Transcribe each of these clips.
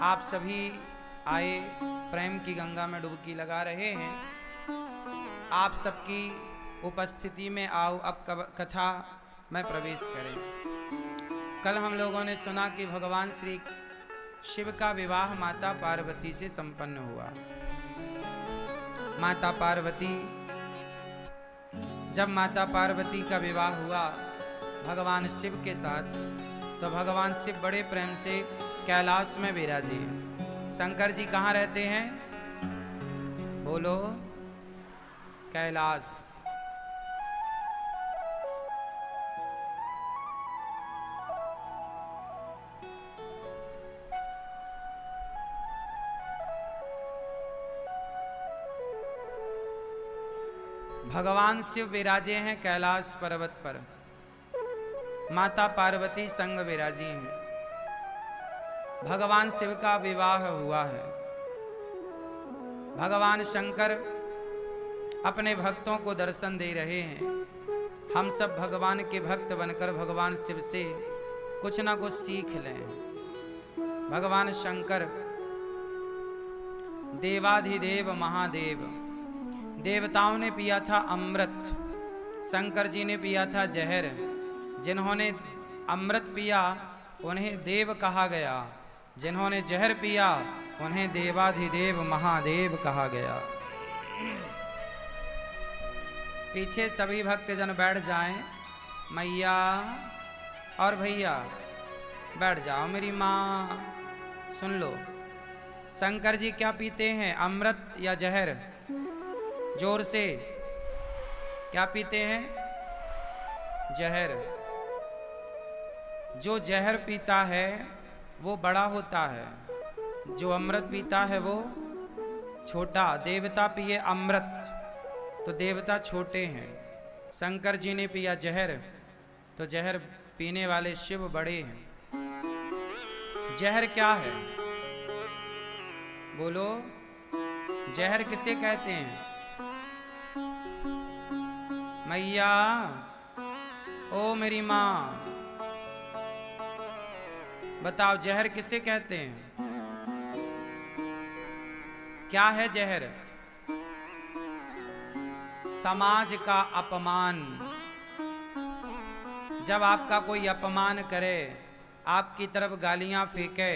आप सभी आए प्रेम की गंगा में डुबकी लगा रहे हैं। आप सबकी उपस्थिति में आओ अब कथा में प्रवेश करें। कल हम लोगों ने सुना कि भगवान श्री शिव का विवाह माता पार्वती से संपन्न हुआ। माता पार्वती, जब माता पार्वती का विवाह हुआ भगवान शिव के साथ, तो भगवान शिव बड़े प्रेम से कैलाश में विराजे। शंकर जी कहाँ रहते हैं? बोलो, कैलाश। भगवान शिव विराजे हैं कैलाश पर्वत पर, माता पार्वती संग विराजी हैं। भगवान शिव का विवाह हुआ है। भगवान शंकर अपने भक्तों को दर्शन दे रहे हैं। हम सब भगवान के भक्त बनकर भगवान शिव से कुछ ना कुछ सीख लें। भगवान शंकर देवाधिदेव महादेव, देवताओं ने पिया था अमृत, शंकर जी ने पिया था जहर। जिन्होंने अमृत पिया उन्हें देव कहा गया, जिन्होंने जहर पिया उन्हें देवाधिदेव महादेव कहा गया। पीछे सभी भक्तजन बैठ जाएं। मैया और भैया बैठ जाओ। मेरी माँ सुन लो, शंकर जी क्या पीते हैं, अमृत या जहर? जोर से, क्या पीते हैं? जहर। जो जहर पीता है वो बड़ा होता है, जो अमृत पीता है वो छोटा। देवता पिए अमृत तो देवता छोटे हैं। शंकर जी ने पिया जहर तो जहर पीने वाले शिव बड़े हैं। जहर क्या है? बोलो, जहर किसे कहते हैं? मैया, ओ मेरी माँ, बताओ जहर किसे कहते हैं? क्या है जहर? समाज का अपमान। जब आपका कोई अपमान करे, आपकी तरफ गालियां फेंके,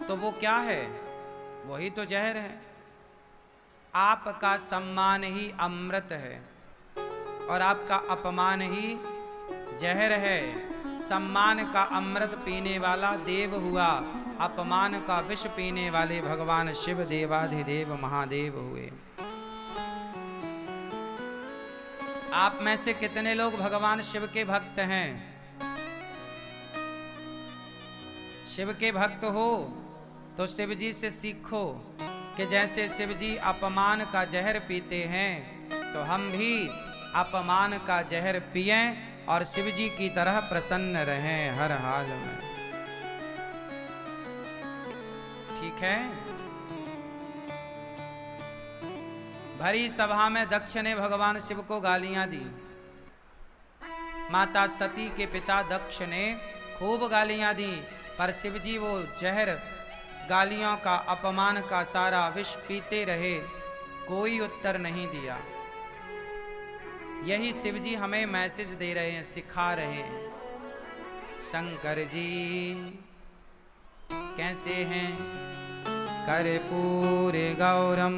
तो वो क्या है? वही तो जहर है। आपका सम्मान ही अमृत है और आपका अपमान ही जहर है। सम्मान का अमृत पीने वाला देव हुआ, अपमान का विष पीने वाले भगवान शिव देवाधिदेव महादेव हुए। आप में से कितने लोग भगवान शिव के भक्त हैं? शिव के भक्त हो तो शिव जी से सीखो कि जैसे शिव जी अपमान का जहर पीते हैं तो हम भी अपमान का जहर पिएं और शिव जी की तरह प्रसन्न रहें हर हाल में। ठीक है? भरी सभा में दक्ष ने भगवान शिव को गालियां दी। माता सती के पिता दक्ष ने खूब गालियां दी, पर शिव जी वो जहर, गालियों का, अपमान का सारा विष पीते रहे, कोई उत्तर नहीं दिया। यही शिव जी हमें मैसेज दे रहे हैं, सिखा रहे हैं। शंकर जी कैसे हैं? कर्पूर गौरम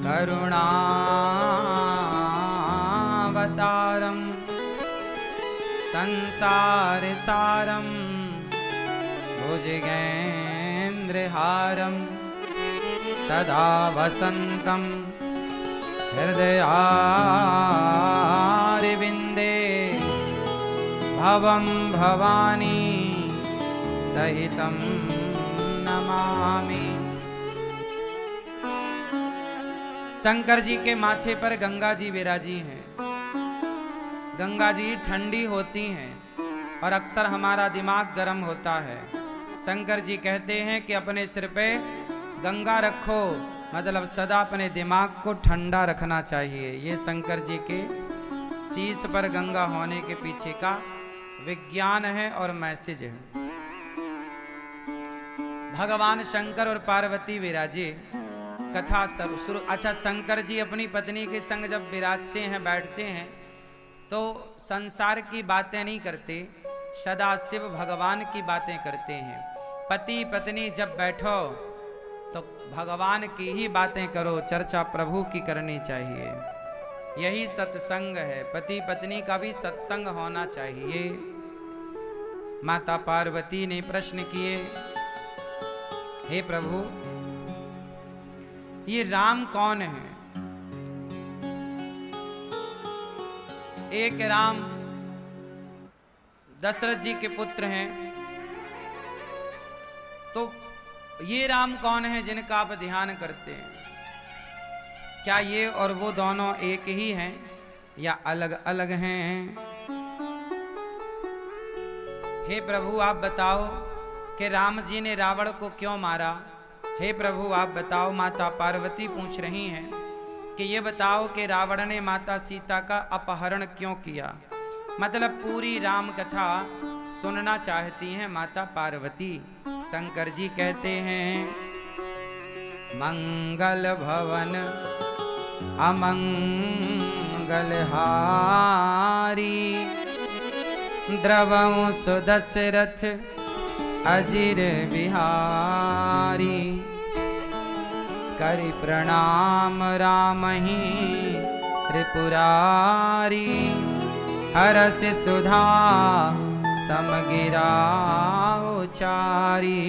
करुणावतारम संसार सारम भुजगेन्द्रहारम सदा वसंतम हृदयारविंदे भवं भवानी सहितं नमामि। शंकर जी के माथे पर गंगा जी विराजी हैं। गंगा जी ठंडी होती हैं और अक्सर हमारा दिमाग गर्म होता है। शंकर जी कहते हैं कि अपने सिर पे गंगा रखो, मतलब सदा अपने दिमाग को ठंडा रखना चाहिए। ये शंकर जी के शीश पर गंगा होने के पीछे का विज्ञान है और मैसेज है। भगवान शंकर और पार्वती विराजे, कथा शुरू। अच्छा, शंकर जी अपनी पत्नी के संग जब विराजते हैं, बैठते हैं, तो संसार की बातें नहीं करते, सदाशिव भगवान की बातें करते हैं। पति पत्नी जब बैठो तो भगवान की ही बातें करो, चर्चा प्रभु की करनी चाहिए। यही सत्संग है, पति पत्नी का भी सत्संग होना चाहिए। माता पार्वती ने प्रश्न किए, हे प्रभु, ये राम कौन है? एक राम दशरथ जी के पुत्र हैं, तो ये राम कौन है जिनका आप ध्यान करते हैं? क्या ये और वो दोनों एक ही हैं या अलग अलग हैं? हे प्रभु आप बताओ कि राम जी ने रावण को क्यों मारा? हे प्रभु आप बताओ। माता पार्वती पूछ रही हैं कि ये बताओ कि रावण ने माता सीता का अपहरण क्यों किया? मतलब पूरी राम कथा सुनना चाहती हैं माता पार्वती। शंकर जी कहते हैं, मंगल भवन अमंगल हारी, द्रवं सुदशरथ अजिर बिहारी, करि प्रणाम रामहि त्रिपुरारी, हरस सुधा समगिरा उचारी,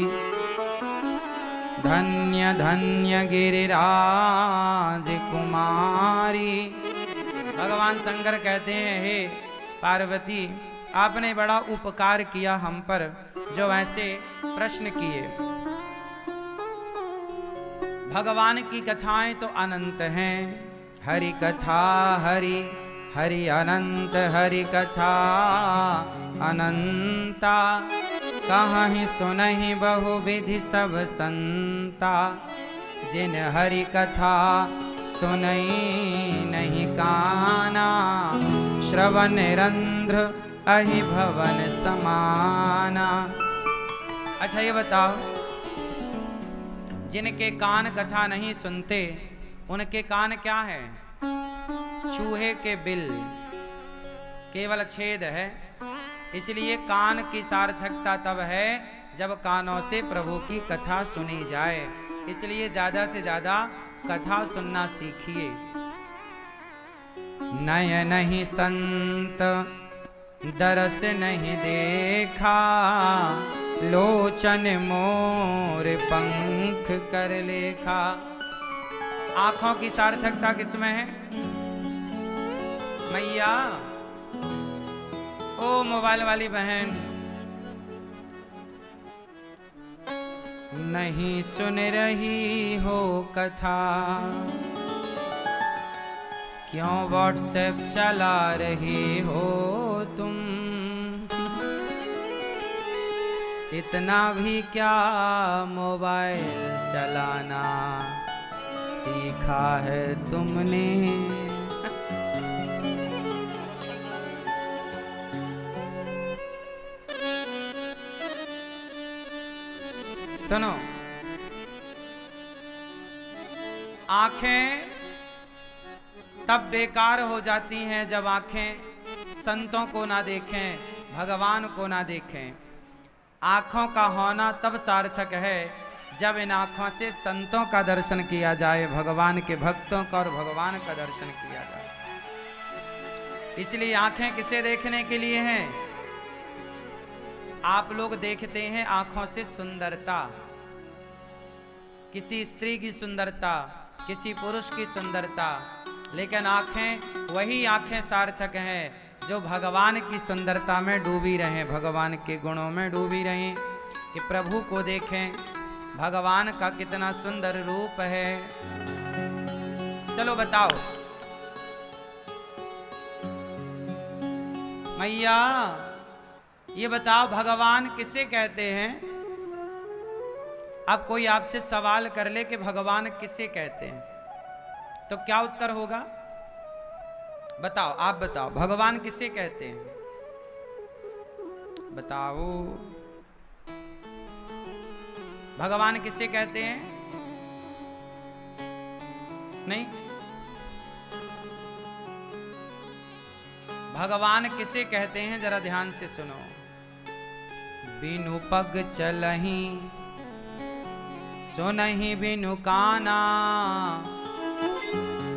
धन्य धन्य गिरिराज कुमारी। भगवान शंकर कहते हैं, हे पार्वती, आपने बड़ा उपकार किया हम पर, जो ऐसे प्रश्न किए। भगवान की कथाएं तो अनंत हैं, हरि कथा हरि हरि अनंत, हरि कथा अनंता, कहीं सुनहि बहुविधि सब संता, जिन हरि कथा सुनई नहीं काना, श्रवण रंध्र अहि भवन समाना। अच्छा ये बताओ, जिनके कान कथा नहीं सुनते, उनके कान क्या है? चूहे के बिल, केवल छेद है। इसलिए कान की सार्थकता तब है जब कानों से प्रभु की कथा सुनी जाए। इसलिए ज्यादा से ज्यादा कथा सुनना सीखिए। नय नहीं संत दरस नहीं देखा, लोचन मोर पंख कर लेखा। आंखों की सार्थकता किसमें है? मैया, ओ मोबाइल वाली बहन, नहीं सुन रही हो कथा, क्यों व्हाट्सएप चला रही हो तुम? इतना भी क्या मोबाइल चलाना सीखा है तुमने? सुनो, आंखें तब बेकार हो जाती हैं जब आंखें संतों को ना देखें, भगवान को ना देखें। आंखों का होना तब सार्थक है जब इन आंखों से संतों का दर्शन किया जाए, भगवान के भक्तों का और भगवान का दर्शन किया जाए। इसलिए आंखें किसे देखने के लिए हैं? आप लोग देखते हैं आंखों से सुंदरता, किसी स्त्री की सुंदरता, किसी पुरुष की सुंदरता, लेकिन आंखें वही आंखें सार्थक हैं जो भगवान की सुंदरता में डूबी रहें, भगवान के गुणों में डूबी रहें, कि प्रभु को देखें, भगवान का कितना सुंदर रूप है। चलो बताओ मैया, ये बताओ भगवान किसे कहते हैं? अब कोई आपसे सवाल कर ले कि भगवान किसे कहते हैं, तो क्या उत्तर होगा? बताओ, आप बताओ, भगवान किसे कहते हैं? बताओ। भगवान किसे कहते हैं? नहीं, भगवान किसे कहते हैं जरा ध्यान से सुनो। बिनु पग चलही सुनहि बिनु काना।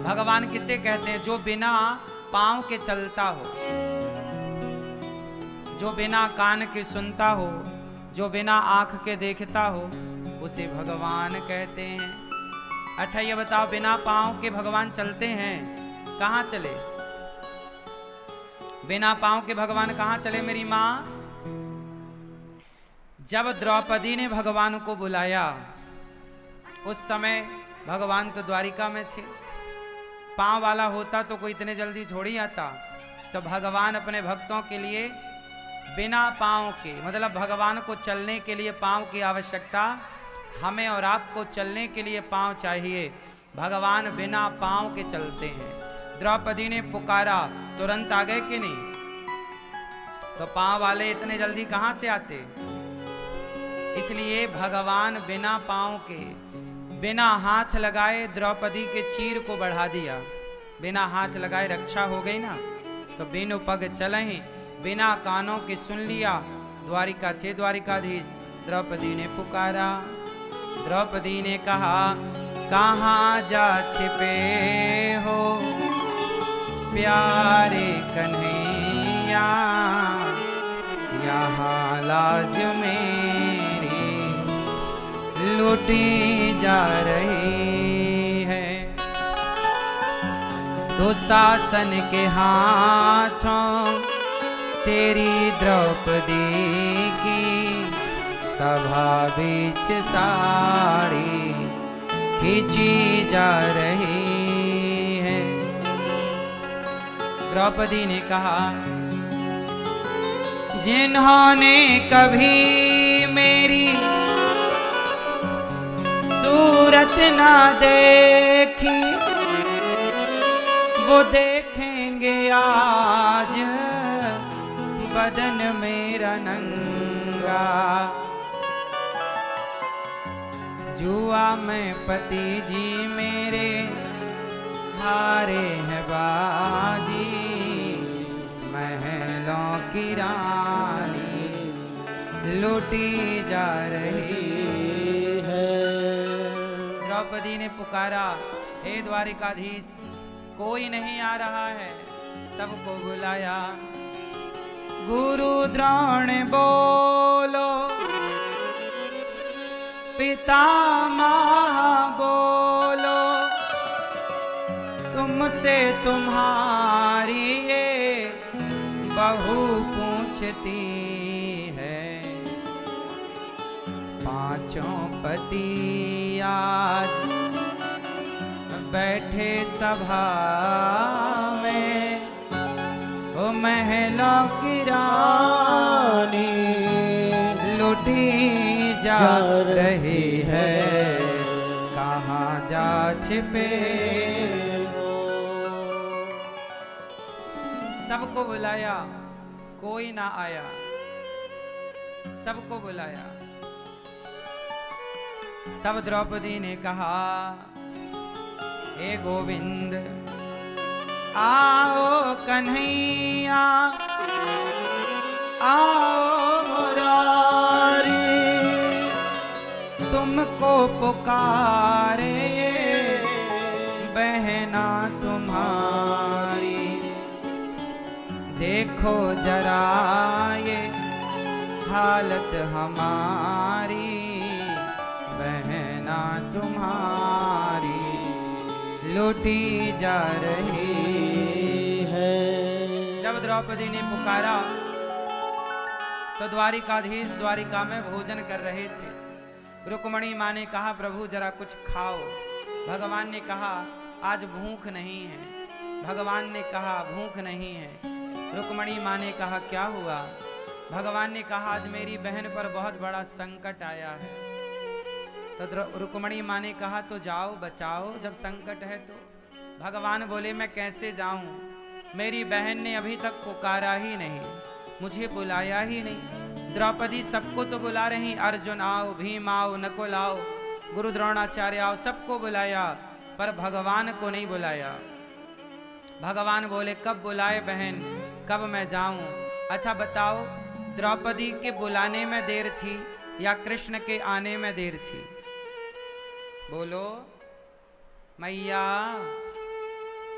भगवान किसे कहते हैं? जो बिना पांव के चलता हो, जो बिना कान के सुनता हो, जो बिना आंख के देखता हो, उसे भगवान कहते हैं। अच्छा ये बताओ, बिना पांव के भगवान चलते हैं? कहाँ चले? बिना पांव के भगवान कहाँ चले मेरी माँ? जब द्रौपदी ने भगवान को बुलाया, उस समय भगवान तो द्वारिका में थे। पांव वाला होता तो कोई इतने जल्दी थोड़ी आता। तो भगवान अपने भक्तों के लिए बिना पांव के, मतलब भगवान को चलने के लिए पांव की आवश्यकता, हमें और आपको चलने के लिए पांव चाहिए। भगवान बिना पांव के चलते हैं। द्रौपदी ने पुकारा, तुरंत आ गए कि नहीं? तो पांव वाले इतने जल्दी कहां से आते? इसलिए भगवान बिना पांव के, बिना हाथ लगाए द्रौपदी के चीर को बढ़ा दिया। बिना हाथ लगाए रक्षा हो गई ना। तो बिनु पग चलहि, बिना कानों के सुन लिया। द्वारिका थे द्वारिकाधीश। द्रौपदी ने पुकारा। द्रौपदी ने कहा, कहाँ जा छिपे हो प्यारे कन्हैया, यहाँ लाज मेरी लूटी जा रही है। दुशासन के हाथों तेरी द्रौपदी की सभा बीच साड़ी खींची जा रही है। द्रौपदी ने कहा, जिन्होंने कभी मेरी सूरत ना देखी, वो देखेंगे आज बदन मेरा नंगा। जुआ में पति जी मेरे हारे हैं बाजी, महलों की रानी लूटी जा रही है। द्रौपदी ने पुकारा, हे द्वारिकाधीश, कोई नहीं आ रहा है। सबको बुलाया। गुरु द्रोण बोलो, पितामह बोलो, तुमसे तुम्हारी ये बहू पूछती है। पांचों पति आज बैठे सभा में, ओ महलों की रानी लूटी जा रही है। कहाँ जा छिपे हो। सबको बुलाया, कोई ना आया। सबको बुलाया। तब द्रौपदी ने कहा, हे गोविंद, आओ कन्हैया, आओ मुरारी, तुमको पुकारे बहना तुम्हारी। देखो जरा ये हालत हमारी, बहना तुम्हारी लूटी जा रही है। जब द्रौपदी ने पुकारा तो द्वारिकाधीश द्वारिका में भोजन कर रहे थे। रुक्मणी माँ ने कहा, प्रभु जरा कुछ खाओ। भगवान ने कहा, आज भूख नहीं है। भगवान ने कहा, भूख नहीं है। रुक्मणी माँ ने कहा, क्या हुआ? भगवान ने कहा, आज मेरी बहन पर बहुत बड़ा संकट आया है। तो रुक्मणी माँ ने कहा, तो जाओ बचाओ, जब संकट है तो। भगवान बोले, मैं कैसे जाऊं? मेरी बहन ने अभी तक पुकारा ही नहीं, मुझे बुलाया ही नहीं, द्रौपदी सबको तो बुला रही, अर्जुन आओ, भीम आओ, नकुल आओ, गुरु द्रोणाचार्य आओ, सबको बुलाया, पर भगवान को नहीं बुलाया। भगवान बोले कब बुलाए बहन, कब मैं जाऊं? अच्छा बताओ, द्रौपदी के बुलाने में देर थी या कृष्ण के आने में देर थी? बोलो मैया,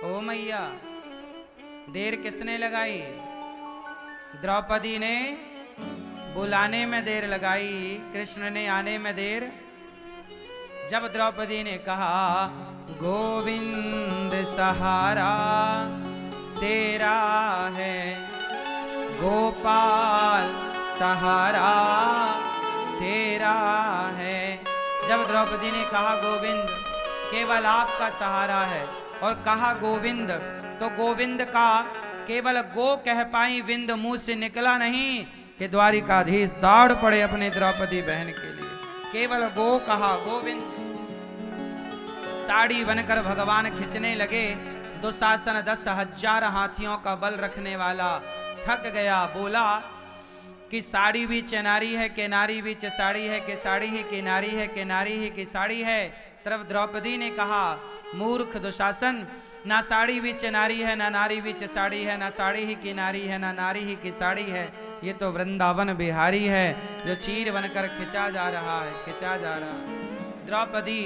ओ मैया, देर किसने लगाई? द्रौपदी ने बुलाने में देर लगाई, कृष्ण ने आने में देर। जब द्रौपदी ने कहा गोविंद सहारा तेरा है, गोपाल सहारा तेरा है, जब द्रौपदी ने कहा गोविंद केवल आपका सहारा है और कहा गोविंद, तो गोविंद का केवल गो कह पाई, विंद मुंह से निकला नहीं कि द्वारिकाधीश दौड़ पड़े अपने द्रौपदी बहन के लिए। केवल गो कहा, गोविंद। साड़ी बनकर भगवान खिंचने लगे। दुशासन 10,000 हाथियों का बल रखने वाला थक गया, बोला कि साड़ी भी चनारी है कि नारी भी साड़ी है, कि साड़ी ही की नारी है, कि नारी ही की साड़ी है। तरफ द्रौपदी ने कहा मूर्ख दुशासन, ना साड़ी भी चनारी है, ना नारी भी साड़ी है, ना साड़ी ही की नारी है, ना नारी ही की साड़ी है। ये तो वृंदावन बिहारी है जो चीर बनकर खिंचा जा रहा है, खिंचा जा रहा है। द्रौपदी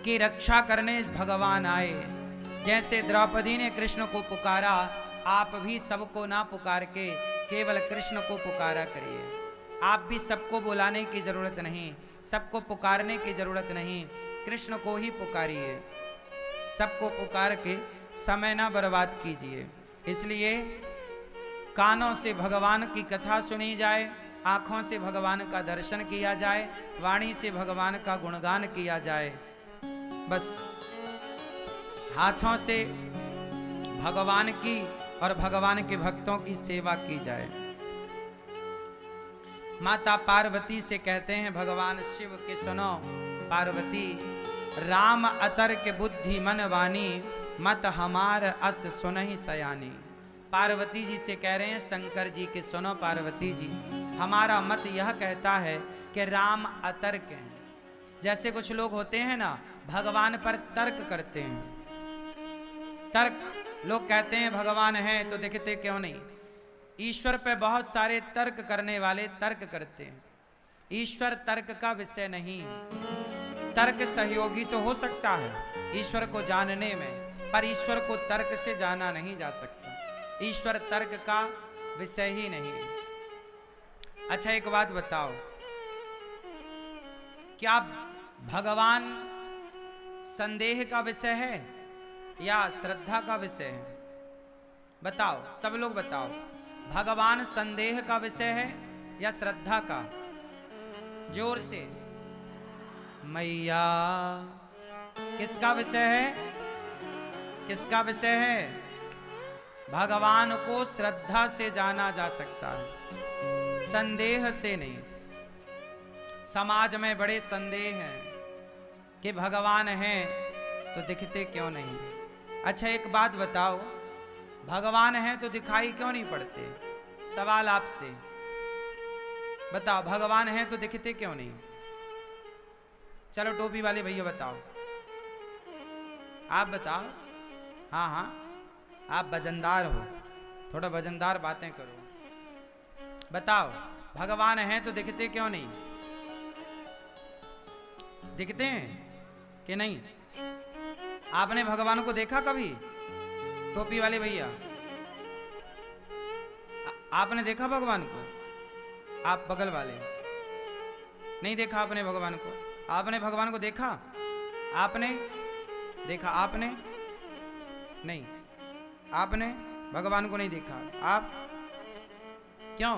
की रक्षा करने भगवान आए। जैसे द्रौपदी ने कृष्ण को पुकारा, आप भी सबको ना पुकार के केवल कृष्ण को पुकारा करिए। आप भी सबको बुलाने की जरूरत नहीं, सबको पुकारने की जरूरत नहीं, कृष्ण को ही पुकारिए। सबको पुकार के समय ना बर्बाद कीजिए। इसलिए कानों से भगवान की कथा सुनी जाए, आंखों से भगवान का दर्शन किया जाए, वाणी से भगवान का गुणगान किया जाए, बस हाथों से भगवान की और भगवान के भक्तों की सेवा की जाए। माता पार्वती से कहते हैं भगवान शिव के सुनो पार्वती, राम अतर के बुद्धि मन वानी, मत हमार अस सुनहि सयानी। पार्वती जी से कह रहे हैं शंकर जी के सुनो पार्वती जी, हमारा मत यह कहता है कि राम अतर्क हैं। जैसे कुछ लोग होते हैं ना, भगवान पर तर्क करते हैं। तर्क, लोग कहते हैं भगवान है तो दिखते क्यों नहीं। ईश्वर पे बहुत सारे तर्क करने वाले तर्क करते हैं। ईश्वर तर्क का विषय नहीं है। तर्क सहयोगी तो हो सकता है ईश्वर को जानने में, पर ईश्वर को तर्क से जाना नहीं जा सकता। ईश्वर तर्क का विषय ही नहीं है। अच्छा एक बात बताओ, क्या भगवान संदेह का विषय है या श्रद्धा का विषय है? बताओ, सब लोग बताओ, भगवान संदेह का विषय है या श्रद्धा का? जोर से। मैया, किसका विषय है? किसका विषय है? भगवान को श्रद्धा से जाना जा सकता है, संदेह से नहीं। समाज में बड़े संदेह हैं कि भगवान हैं तो दिखते क्यों नहीं। अच्छा एक बात बताओ, भगवान हैं तो दिखाई क्यों नहीं पड़ते? सवाल आपसे, बताओ भगवान हैं तो दिखते क्यों नहीं? चलो टोपी वाले भैया बताओ, आप बताओ। हाँ हाँ, आप वजनदार हो, थोड़ा वजनदार बातें करो। बताओ भगवान हैं तो दिखते क्यों नहीं? दिखते हैं कि नहीं? आपने भगवान को देखा कभी? टोपी वाले भैया, आपने देखा भगवान को? आप बगल वाले, नहीं देखा आपने भगवान को? आपने भगवान को देखा? आपने देखा? आपने नहीं, आपने भगवान को नहीं देखा। आप क्यों?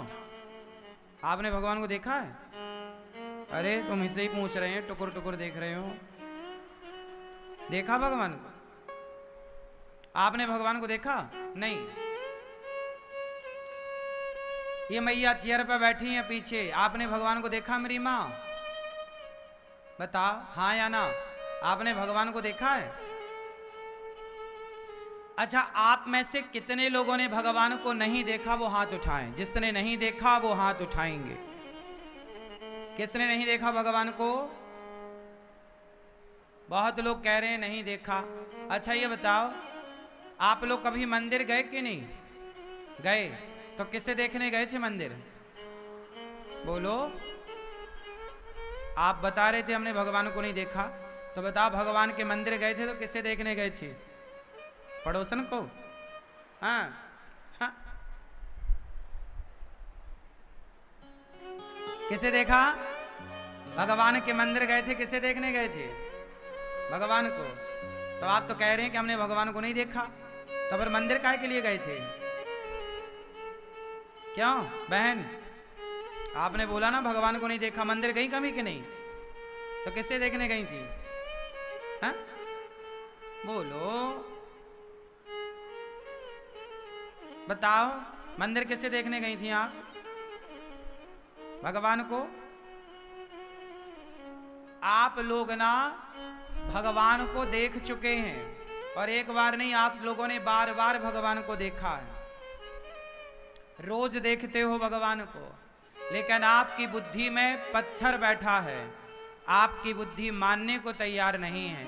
आपने भगवान को देखा है? अरे तुम इससे ही पूछ रहे हैं, टुकुर टुकुर देख रहे हो। देखा भगवान को? आपने भगवान को देखा? नहीं। ये मैया चेयर पर बैठी है पीछे, आपने भगवान को देखा मेरी माँ? बताओ हाँ या ना, आपने भगवान को देखा है? अच्छा, आप में से कितने लोगों ने भगवान को नहीं देखा वो हाथ उठाएं। जिसने नहीं देखा वो हाथ उठाएंगे। किसने नहीं देखा भगवान को? बहुत लोग कह रहे हैं नहीं देखा। अच्छा ये बताओ, आप लोग कभी मंदिर गए कि नहीं गए? तो किसे देखने गए थे मंदिर? बोलो। आप बता रहे थे हमने भगवान को नहीं देखा, तो बताओ भगवान के मंदिर गए थे तो किसे देखने गए थे? पड़ोसन को? हाँ, हाँ। किसे देखा? भगवान के मंदिर गए थे, किसे देखने गए थे? भगवान को। तो आप तो कह रहे हैं कि हमने भगवान को नहीं देखा, तो फिर मंदिर काहे के लिए गए थे? क्यों बहन? आपने बोला ना भगवान को नहीं देखा, मंदिर गई कभी कि नहीं? तो किसे देखने गई थी? हाँ? बोलो, बताओ, मंदिर किसे देखने गई थी आप? भगवान को। आप लोग ना भगवान को देख चुके हैं, और एक बार नहीं, आप लोगों ने बार बार भगवान को देखा है। रोज देखते हो भगवान को, लेकिन आपकी बुद्धि में पत्थर बैठा है। आपकी बुद्धि मानने को तैयार नहीं है।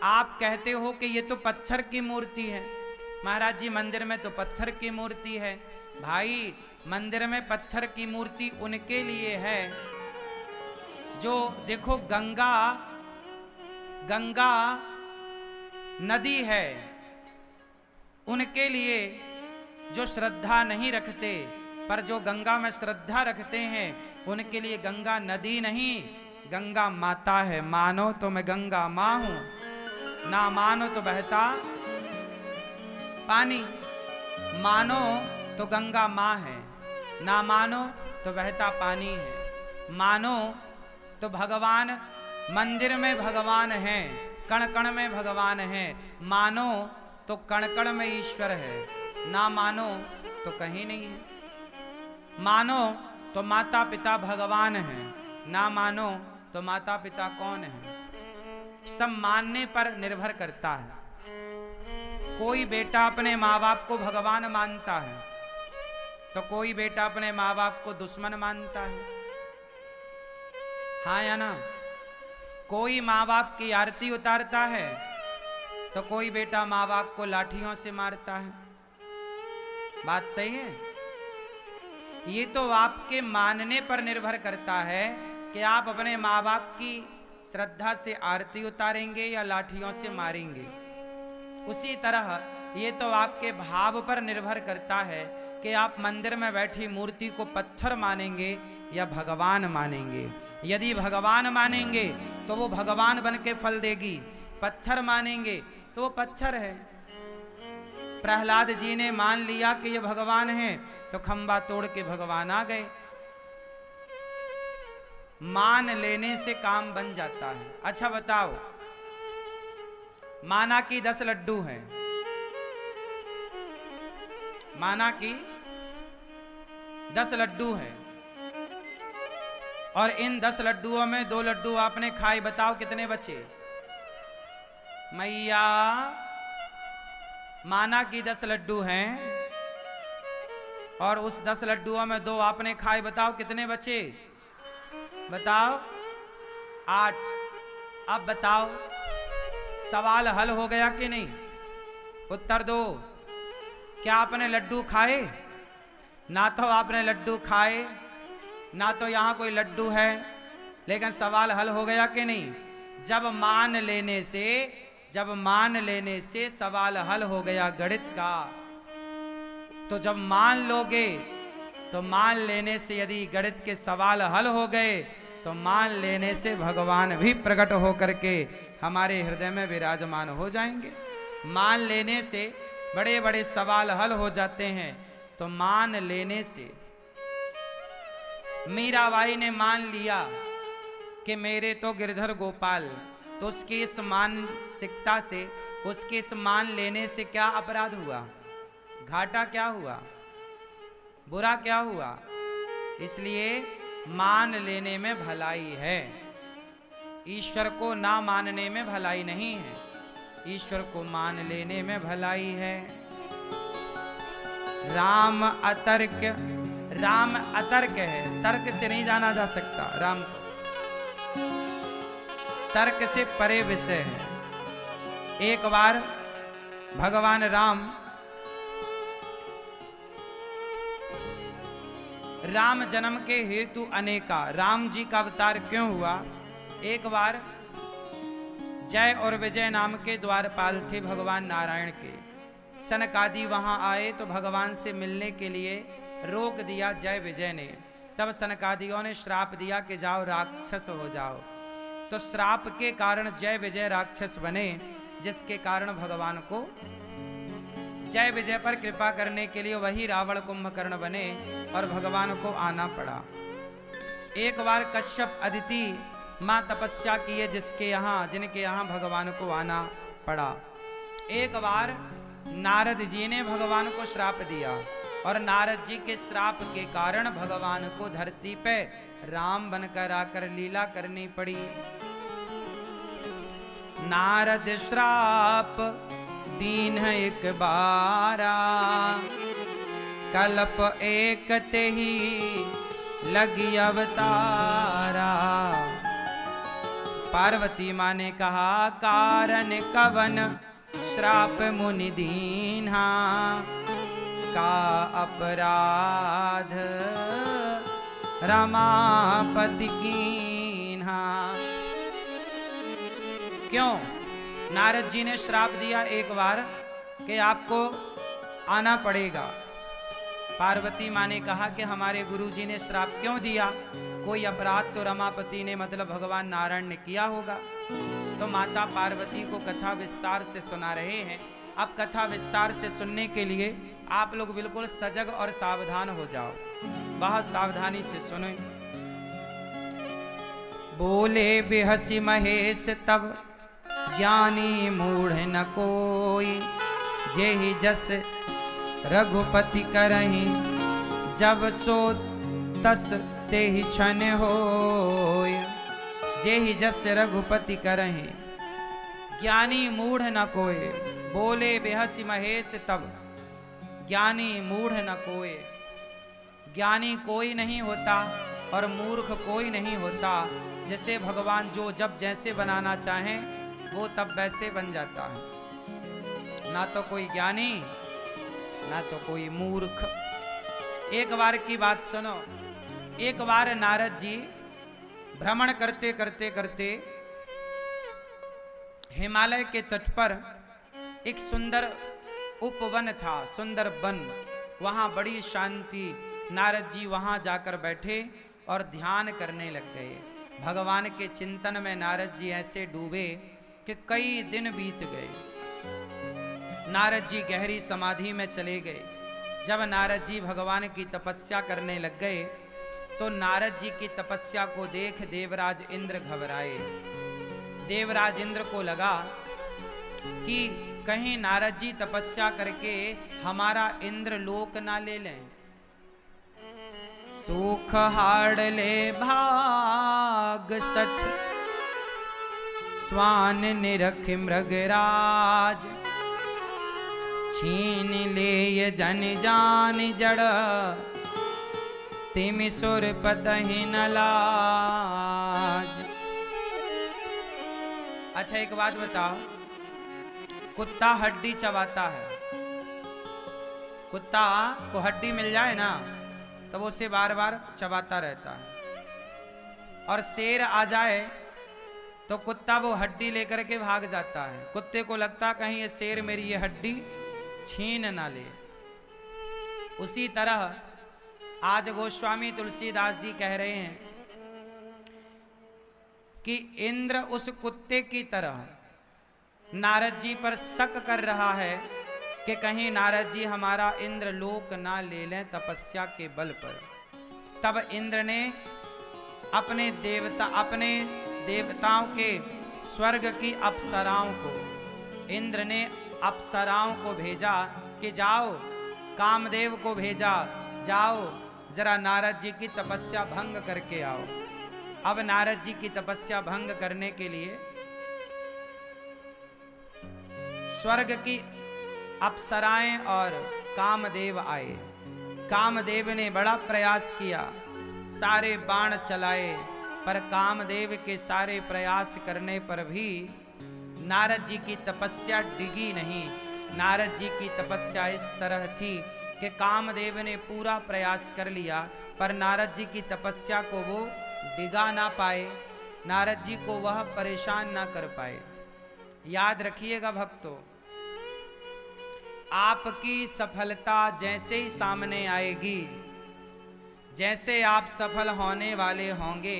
आप कहते हो कि ये तो पत्थर की मूर्ति है। महाराज जी, मंदिर में तो पत्थर की मूर्ति है। भाई, मंदिर में पत्थर की मूर्ति उनके लिए है जो, देखो, गंगा नदी है, उनके लिए जो श्रद्धा नहीं रखते, पर जो गंगा में श्रद्धा रखते हैं उनके लिए गंगा नदी नहीं, गंगा माता है। मानो तो मैं गंगा माँ हूं, ना मानो तो बहता पानी। मानो तो गंगा माँ है, ना मानो तो बहता पानी है। मानो तो भगवान मंदिर में भगवान हैं, कण कण में भगवान हैं। मानो तो कण कण में ईश्वर है, ना मानो तो कहीं नहीं है। मानो तो माता पिता भगवान हैं, ना मानो तो माता पिता कौन है? सब मानने पर निर्भर करता है। कोई बेटा अपने माँ बाप को भगवान मानता है, तो कोई बेटा अपने माँ बाप को दुश्मन मानता है। हाँ या ना? कोई माँ बाप की आरती उतारता है, तो कोई बेटा माँ बाप को लाठियों से मारता है। बात सही है? ये तो आपके मानने पर निर्भर करता है कि आप अपने माँ बाप की श्रद्धा से आरती उतारेंगे या लाठियों से मारेंगे। उसी तरह ये तो आपके भाव पर निर्भर करता है कि आप मंदिर में बैठी मूर्ति को पत्थर मानेंगे या भगवान मानेंगे। यदि भगवान मानेंगे तो वो भगवान बन के फल देगी, पत्थर मानेंगे तो वो पत्थर है। प्रहलाद जी ने मान लिया कि ये भगवान है, तो खंबा तोड़ के भगवान आ गए। मान लेने से काम बन जाता है। अच्छा बताओ, माना कि 10 लड्डू हैं, माना कि 10 लड्डू हैं, और इन 10 लड्डुओं में 2 लड्डू आपने खाए, बताओ कितने बचे? मैया, माना कि 10 लड्डू हैं और उस 10 लड्डुओं में 2 आपने खाए, बताओ कितने बचे? बताओ। 8। अब बताओ, सवाल हल हो गया कि नहीं? उत्तर दो। क्या आपने लड्डू खाए? ना तो आपने लड्डू खाए, ना तो यहां कोई लड्डू है, लेकिन सवाल हल हो गया कि नहीं? जब मान लेने से सवाल हल हो गया गणित का। तो जब मान लोगे, तो मान लेने से यदि गणित के सवाल हल हो गए, तो मान लेने से भगवान भी प्रकट हो करके हमारे हृदय में विराजमान हो जाएंगे। मान लेने से बड़े बड़े सवाल हल हो जाते हैं। तो मान लेने से मीराबाई ने मान लिया कि मेरे तो गिरधर गोपाल, तो उसकी इस मानसिकता से, उसके इस मान लेने से क्या अपराध हुआ? घाटा क्या हुआ? बुरा क्या हुआ? इसलिए मान लेने में भलाई है, ईश्वर को ना मानने में भलाई नहीं है। ईश्वर को मान लेने में भलाई है। राम अतर्क है, तर्क से नहीं जाना जा सकता। राम तर्क से परे विषय है। एक बार भगवान राम जन्म के हेतु अनेका, राम जी का अवतार क्यों हुआ? एक बार जय और विजय नाम के द्वारपाल थे भगवान नारायण के। सनकादि वहां आए तो भगवान से मिलने के लिए रोक दिया जय विजय ने। तब सनकादियों ने श्राप दिया कि जाओ राक्षस हो जाओ। तो श्राप के कारण जय विजय राक्षस बने, जिसके कारण भगवान को जय विजय पर कृपा करने के लिए वही रावण कुंभकर्ण बने और भगवान को आना पड़ा। एक बार कश्यप अदिति मां तपस्या किए जिनके यहाँ भगवान को आना पड़ा। एक बार नारद जी ने भगवान को श्राप दिया और नारद जी के श्राप के कारण भगवान को धरती पे राम बनकर आकर लीला करनी पड़ी। नारद श्राप दीन है एक बारा, कल्प एक ते ही लगी अवतारा। पार्वती माँ ने कहा कारण कवन श्राप मुनि दीन्हा, का अपराध रमापति कीन्हा। क्यों? नारद जी ने श्राप दिया एक बार कि आपको आना पड़ेगा। पार्वती माँ ने कहा कि हमारे गुरुजी ने श्राप क्यों दिया? कोई अपराध तो रमापति ने मतलब भगवान नारायण ने किया होगा। तो माता पार्वती को कथा विस्तार से सुना रहे हैं। अब कथा विस्तार से सुनने के लिए आप लोग बिल्कुल सजग और सावधान हो जाओ, बहुत सावधानी से सुनो। बोले बेहसी महेश तब ज्ञानी मूढ़ न कोई, जेहि जस रघुपति करहि जब सो तस तेहि क्षण होय। जेहि जस रघुपति करहि ज्ञानी मूढ़ न कोय। बोले बेहसी महेश तब ज्ञानी मूढ़ न कोय। ज्ञानी कोई नहीं होता और मूर्ख कोई नहीं होता। जैसे भगवान जो जब जैसे बनाना चाहें वो तब वैसे बन जाता है। ना तो कोई ज्ञानी ना तो कोई मूर्ख। एक बार की बात सुनो। एक बार नारद जी भ्रमण करते करते करते हिमालय के तट पर एक सुंदर उपवन था, सुंदर वन। वहां बड़ी शांति। नारद जी वहां जाकर बैठे और ध्यान करने लग गए। भगवान के चिंतन में नारद जी ऐसे डूबे कि कई दिन बीत गए। नारद जी गहरी समाधि में चले गए। जब नारद जी भगवान की तपस्या करने लग गए तो नारद जी की तपस्या को देख देवराज इंद्र घबराए। देवराज इंद्र को लगा कि कहीं नारद जी तपस्या करके हमारा इंद्र लोक ना ले लें। सुख हाड़ ले भाग सठ, स्वान निरख मृगराज, छीन ले ये जन जान जड़, तिमि सुर पतहि न लाज। अच्छा एक बात बताओ, कुत्ता हड्डी चबाता है। कुत्ता को हड्डी मिल जाए ना तो वो उसे बार बार चबाता रहता है। और शेर आ जाए तो कुत्ता वो हड्डी लेकर के भाग जाता है। कुत्ते को लगता कहीं ये शेर मेरी ये हड्डी छीन ना ले। उसी तरह आज गोस्वामी तुलसीदास जी कह रहे हैं कि इंद्र उस कुत्ते की तरह नारद जी पर शक कर रहा है कि कहीं नारद जी हमारा इंद्र लोक ना ले लें तपस्या के बल पर। तब इंद्र ने अपने देवताओं के स्वर्ग की अप्सराओं को, इंद्र ने अप्सराओं को भेजा कि जाओ, कामदेव को भेजा, जाओ जरा नारद जी की तपस्या भंग करके आओ। अब नारद जी की तपस्या भंग करने के लिए स्वर्ग की अप्सराएं और कामदेव आए। कामदेव ने बड़ा प्रयास किया, सारे बाण चलाए, पर कामदेव के सारे प्रयास करने पर भी नारद जी की तपस्या डिगी नहीं। नारद जी की तपस्या इस तरह थी कि कामदेव ने पूरा प्रयास कर लिया, पर नारद जी की तपस्या को वो डिगा ना पाए, नारद जी को वह परेशान ना कर पाए। याद रखिएगा भक्तों, आपकी सफलता जैसे ही सामने आएगी, जैसे आप सफल होने वाले होंगे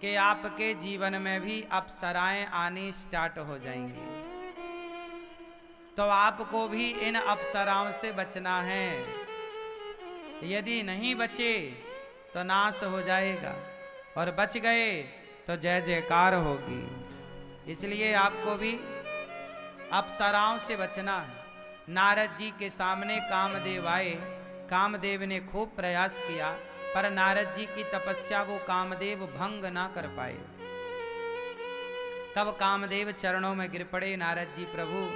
कि आपके जीवन में भी अप्सराएं आनी स्टार्ट हो जाएंगी। तो आपको भी इन अप्सराओं से बचना है। यदि नहीं बचे तो नाश हो जाएगा, और बच गए तो जय जयकार होगी। इसलिए आपको भी अप्सराओं से बचना है। नारद जी के सामने कामदेव आए। कामदेव ने खूब प्रयास किया, पर नारद जी की तपस्या वो कामदेव भंग ना कर पाए। तब कामदेव चरणों में गिर पड़े, नारद जी प्रभु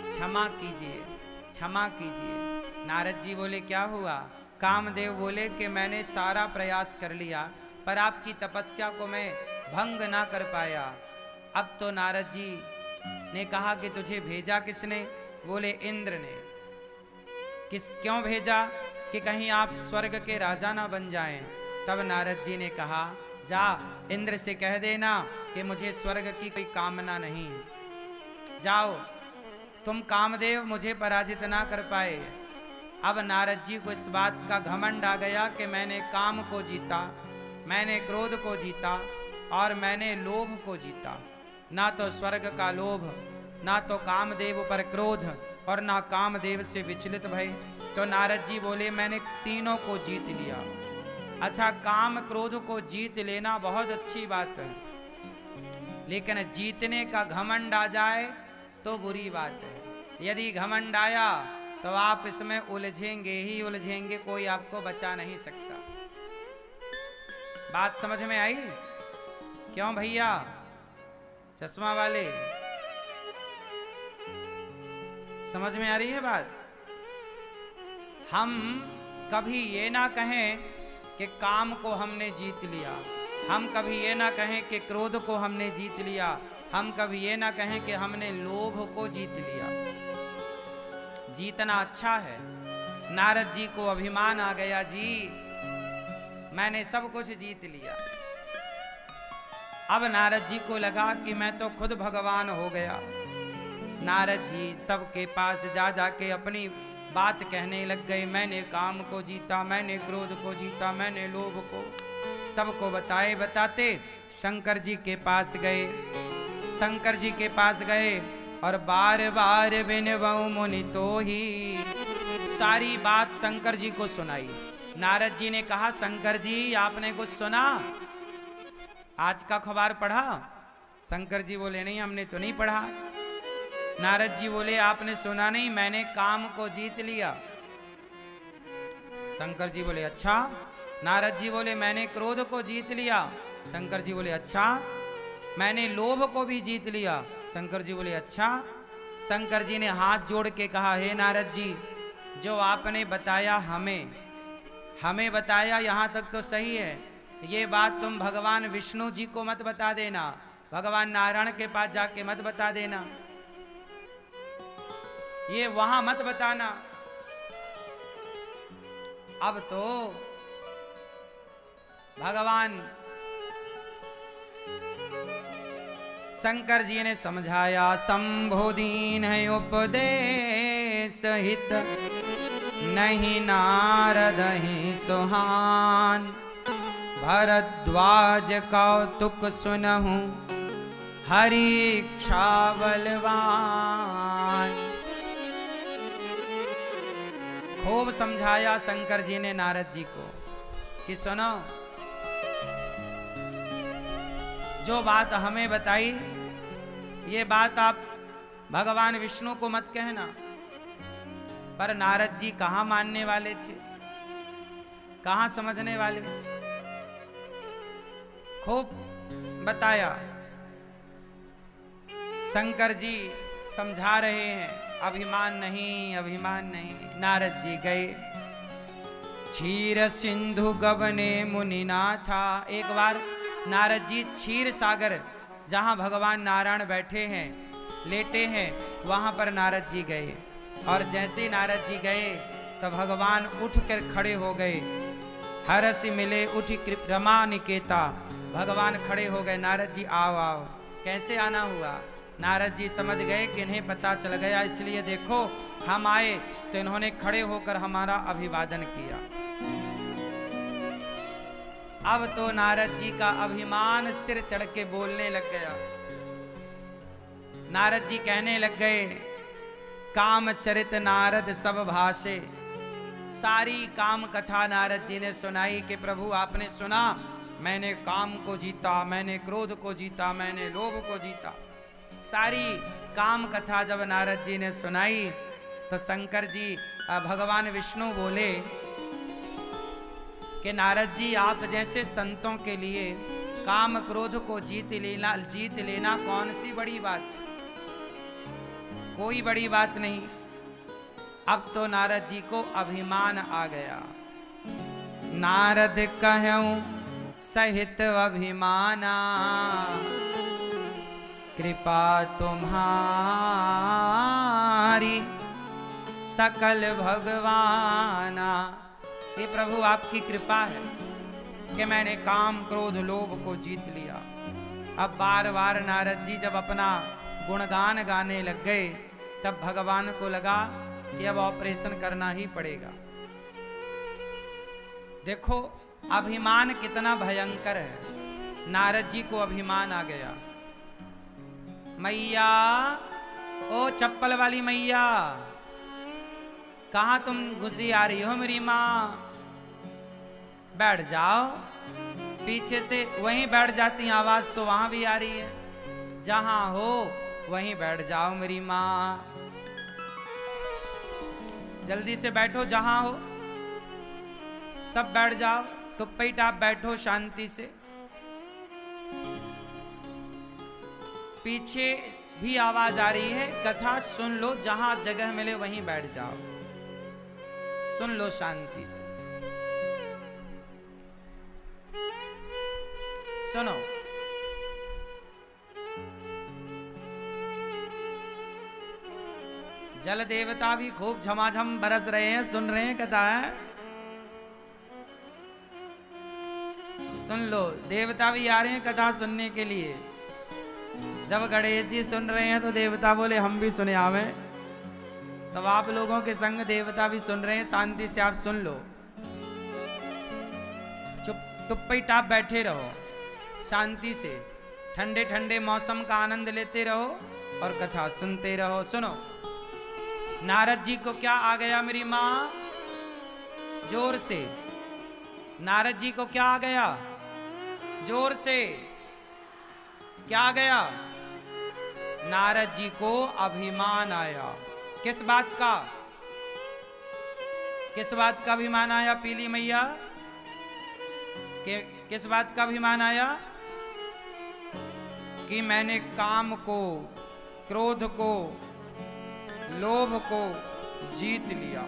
क्षमा कीजिए, क्षमा कीजिए। नारद जी बोले क्या हुआ? कामदेव बोले कि मैंने सारा प्रयास कर लिया, पर आपकी तपस्या को मैं भंग ना कर पाया। अब तो नारद जी ने कहा कि तुझे भेजा किसने? बोले इंद्र ने। क्यों भेजा? कि कहीं आप स्वर्ग के राजा ना बन जाएं। तब नारद जी ने कहा, जा इंद्र से कह देना कि मुझे स्वर्ग की कोई कामना नहीं, जाओ, तुम कामदेव मुझे पराजित ना कर पाए। अब नारद जी को इस बात का घमंड आ गया कि मैंने काम को जीता, मैंने क्रोध को जीता, और मैंने लोभ को जीता। ना तो स्वर्ग का लोभ, ना तो कामदेव पर क्रोध, और ना कामदेव से विचलित भय। तो नारद जी बोले मैंने तीनों को जीत लिया। अच्छा, काम क्रोध को जीत लेना बहुत अच्छी बात है, लेकिन जीतने का घमंड आ जाए तो बुरी बात है। यदि घमंड आया तो आप इसमें उलझेंगे ही उलझेंगे, कोई आपको बचा नहीं सकता। बात समझ में आई? क्यों भैया चश्मा वाले, समझ में आ रही है बात? हम कभी ये ना कहें कि काम को हमने जीत लिया, हम कभी ये ना कहें कि क्रोध को हमने जीत लिया, हम कभी ये ना कहें कि हमने लोभ को जीत लिया। जीतना अच्छा है। नारद जी को अभिमान आ गया, जी मैंने सब कुछ जीत लिया। अब नारद जी को लगा कि मैं तो खुद भगवान हो गया। नारद जी सबके पास जा जाके अपनी बात कहने लग गए, मैंने काम को जीता, मैंने क्रोध को जीता, मैंने लोभ को। सबको बताए बताते शंकर जी के पास गए। शंकर जी के पास गए और बार बार बिनवऊ मुनि तो ही सारी बात शंकर जी को सुनाई। नारद जी ने कहा, शंकर जी आपने कुछ सुना? आज का अखबार पढ़ा? शंकर जी बोले नहीं, हमने तो नहीं पढ़ा। नारद जी बोले आपने सुना नहीं, मैंने काम को जीत लिया। शंकर जी बोले अच्छा। नारद जी बोले मैंने क्रोध को जीत लिया। शंकर जी बोले अच्छा। मैंने लोभ को भी जीत लिया। शंकर जी बोले अच्छा। शंकर जी ने हाथ जोड़ के कहा, हे नारद जी, जो आपने बताया हमें बताया यहाँ तक तो सही है, ये बात तुम भगवान विष्णु जी को मत बता देना, भगवान नारायण के पास जाके मत बता देना, ये वहां मत बताना। अब तो भगवान शंकर जी ने समझाया, शंभो दीन है उपदेश हित, नहीं नारद ही सुहान, भरद्वाज कौतुक सुनहु हरि इच्छा बलवान। खूब समझाया शंकर जी ने नारद जी को कि सुनो, जो बात हमें बताई ये बात आप भगवान विष्णु को मत कहना। पर नारद जी कहाँ मानने वाले थे, कहाँ समझने वाले। खूब बताया, शंकर जी समझा रहे हैं। अभिमान नहीं, अभिमान नहीं। नारद जी गए। क्षीर सिंधु गवने मुनिना था। एक बार नारद जी क्षीर सागर, जहां भगवान नारायण बैठे हैं, लेटे हैं, वहां पर नारद जी गए। और जैसे ही नारद जी गए तो भगवान उठ कर खड़े हो गए। हरस मिले उठ रमा निकेता। भगवान खड़े हो गए। नारद जी आओ आओ। कैसे आना हुआ? नारद जी समझ गए कि इन्हें पता चल गया, इसलिए देखो हम आए तो इन्होंने खड़े होकर हमारा अभिवादन किया। अब तो नारद जी का अभिमान सिर चढ़ के बोलने लग गया। नारद जी कहने लग गए, काम चरित नारद सब भाषे। सारी काम कथा नारद जी ने सुनाई कि प्रभु आपने सुना, मैंने काम को जीता, मैंने क्रोध को जीता, मैंने लोभ को जीता। सारी काम कथा जब नारद जी ने सुनाई तो शंकर जी भगवान विष्णु बोले कि नारद जी आप जैसे संतों के लिए काम क्रोध को जीत लेना कौन सी बड़ी बात? कोई बड़ी बात नहीं। अब तो नारद जी को अभिमान आ गया। नारद कहूं सहित अभिमाना, कृपा तुम्हारी सकल भगवाना। ये प्रभु आपकी कृपा है कि मैंने काम क्रोध लोभ को जीत लिया। अब बार बार नारद जी जब अपना गुणगान गाने लग गए तब भगवान को लगा कि अब ऑपरेशन करना ही पड़ेगा। देखो अभिमान कितना भयंकर है। नारद जी को अभिमान आ गया। मैया, ओ चप्पल वाली मैया, कहां तुम घुसी आ रही हो मेरी माँ? बैठ जाओ। पीछे से वहीं बैठ जाती, आवाज तो वहां भी आ रही है। जहां हो वहीं बैठ जाओ मेरी माँ। जल्दी से बैठो, जहां हो सब बैठ जाओ। टुप्पी टाप बैठो शांति से। पीछे भी आवाज आ रही है, कथा सुन लो, जहां जगह मिले वहीं बैठ जाओ, सुन लो शांति से। सुनो। जल देवता भी खूब झमाझम बरस रहे हैं, सुन रहे हैं कथा है? सुन लो, देवता भी आ रहे हैं कथा सुनने के लिए। जब गणेश जी सुन रहे हैं तो देवता बोले हम भी सुने आवे। तब आप लोगों के संग देवता भी सुन रहे हैं, शांति से आप सुन लो। टुप्पी टाप बैठे रहो शांति से। ठंडे ठंडे मौसम का आनंद लेते रहो और कथा सुनते रहो। सुनो, नारद जी को क्या आ गया मेरी माँ? जोर से। नारद जी को क्या आ गया? जोर से। क्या आ गया? नारद जी को अभिमान आया। किस बात का? किस बात का अभिमान आया पीली मैया? किस बात का अभिमान आया? कि मैंने काम को, क्रोध को, लोभ को जीत लिया।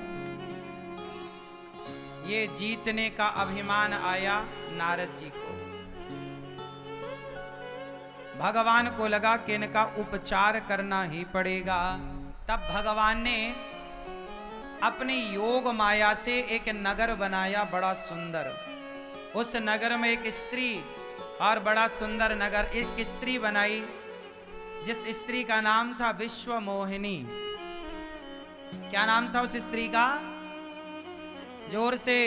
ये जीतने का अभिमान आया नारद जी को। भगवान को लगा कि इनका उपचार करना ही पड़ेगा। तब भगवान ने अपनी योग माया से एक नगर बनाया बड़ा सुंदर। उस नगर में एक स्त्री, और बड़ा सुंदर नगर, एक स्त्री बनाई जिस स्त्री का नाम था विश्व मोहिनी। क्या नाम था उस स्त्री का? जोर से।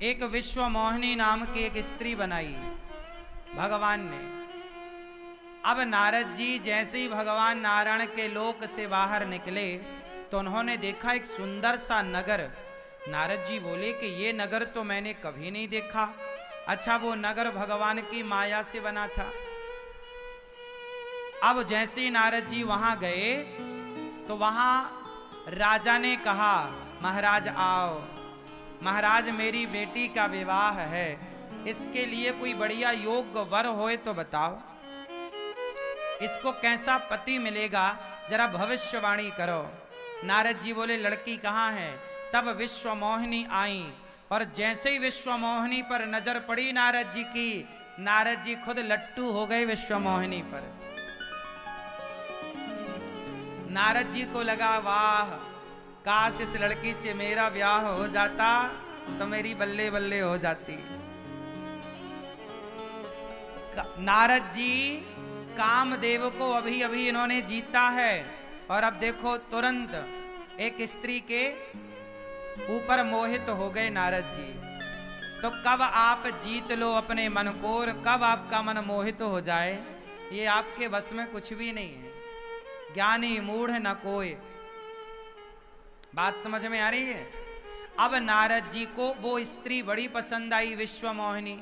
एक विश्व मोहिनी नाम की एक स्त्री बनाई भगवान ने। अब नारद जी जैसे ही भगवान नारायण के लोक से बाहर निकले तो उन्होंने देखा एक सुंदर सा नगर। नारद जी बोले कि ये नगर तो मैंने कभी नहीं देखा। अच्छा, वो नगर भगवान की माया से बना था। अब जैसे ही नारद जी वहां गए तो वहां राजा ने कहा, महाराज आओ, महाराज मेरी बेटी का विवाह है, इसके लिए कोई बढ़िया योग्य वर होए तो बताओ, इसको कैसा पति मिलेगा जरा भविष्यवाणी करो। नारद जी बोले लड़की कहाँ है? तब विश्व मोहिनी आई, और जैसे ही विश्व मोहिनी पर नजर पड़ी नारद जी की, नारद जी खुद लट्टू हो गए विश्व मोहिनी पर। नारद जी को लगा वाह, काश इस लड़की से मेरा ब्याह हो जाता तो मेरी बल्ले बल्ले हो जाती। नारद जी कामदेव को अभी अभी इन्होंने जीता है, और अब देखो तुरंत एक स्त्री के ऊपर मोहित हो गए नारद जी। तो कब आप जीत लो अपने मन को और कब आपका मन मोहित हो जाए, ये आपके बस में कुछ भी नहीं है। ज्ञानी मूढ़ न कोई। बात समझ में आ रही है? अब नारद जी को वो स्त्री बड़ी पसंद आई, विश्व मोहिनी।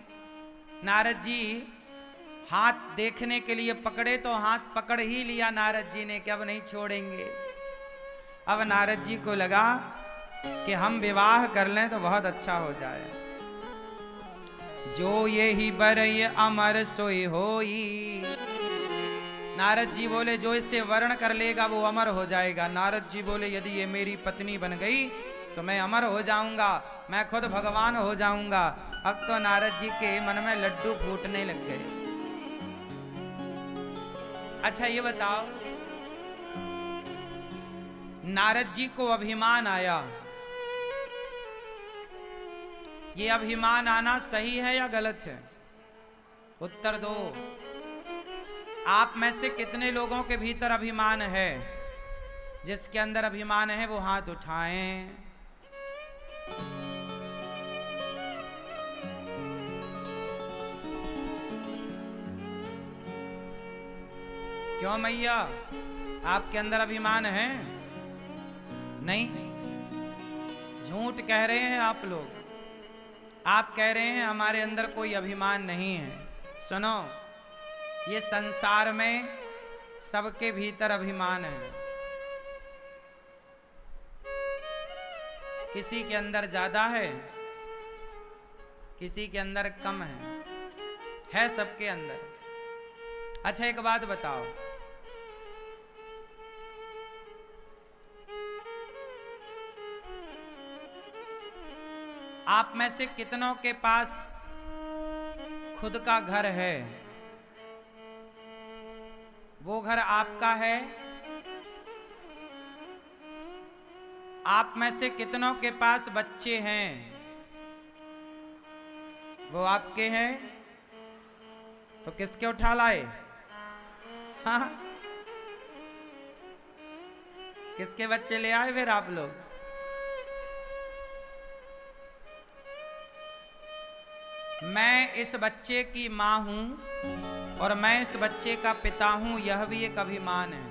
नारद जी हाथ देखने के लिए पकड़े तो हाथ पकड़ ही लिया नारद जी ने कि अब नहीं छोड़ेंगे। अब नारद जी को लगा कि हम विवाह कर लें तो बहुत अच्छा हो जाए। जो ये ही बरय अमर सोई होई। नारद जी बोले जो इससे वर्ण कर लेगा वो अमर हो जाएगा। नारद जी बोले यदि ये मेरी पत्नी बन गई तो मैं अमर हो जाऊंगा, मैं खुद भगवान हो जाऊंगा। अब तो नारद जी के मन में लड्डू फूटने लग गए। अच्छा ये बताओ, नारद जी को अभिमान आया, ये अभिमान आना सही है या गलत है? उत्तर दो। आप में से कितने लोगों के भीतर अभिमान है? जिसके अंदर अभिमान है वो हाथ उठाएं। क्यों मैया, आपके अंदर अभिमान है? नहीं, झूठ कह रहे हैं आप लोग। आप कह रहे हैं हमारे अंदर कोई अभिमान नहीं है। सुनो, ये संसार में सबके भीतर अभिमान है। किसी के अंदर ज्यादा है, किसी के अंदर कम है सबके अंदर। अच्छा एक बात बताओ, आप में से कितनों के पास खुद का घर है? वो घर आपका है? आप में से कितनों के पास बच्चे हैं? वो आपके हैं? तो किसके उठा लाए? हाँ, किसके बच्चे ले आए फिर आप लोग? मैं इस बच्चे की मां हूं और मैं इस बच्चे का पिता हूं, यह भी एक अभिमान है।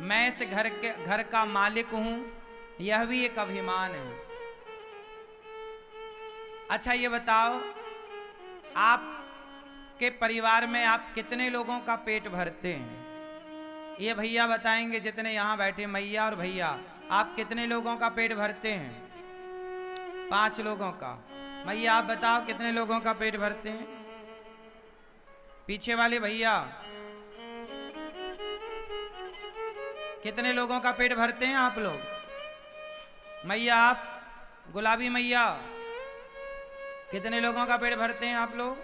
मैं इस घर का मालिक हूं, यह भी एक अभिमान है। अच्छा ये बताओ, आपके परिवार में आप कितने लोगों का पेट भरते हैं? ये भैया बताएंगे जितने यहां बैठे, मैया और भैया, आप कितने लोगों का पेट भरते हैं? 5 लोगों का। भैया आप बताओ कितने लोगों का पेट भरते हैं? पीछे वाले भैया कितने लोगों का पेट भरते हैं आप लोग? मैया आप, गुलाबी मैया, कितने लोगों का पेट भरते हैं आप लोग?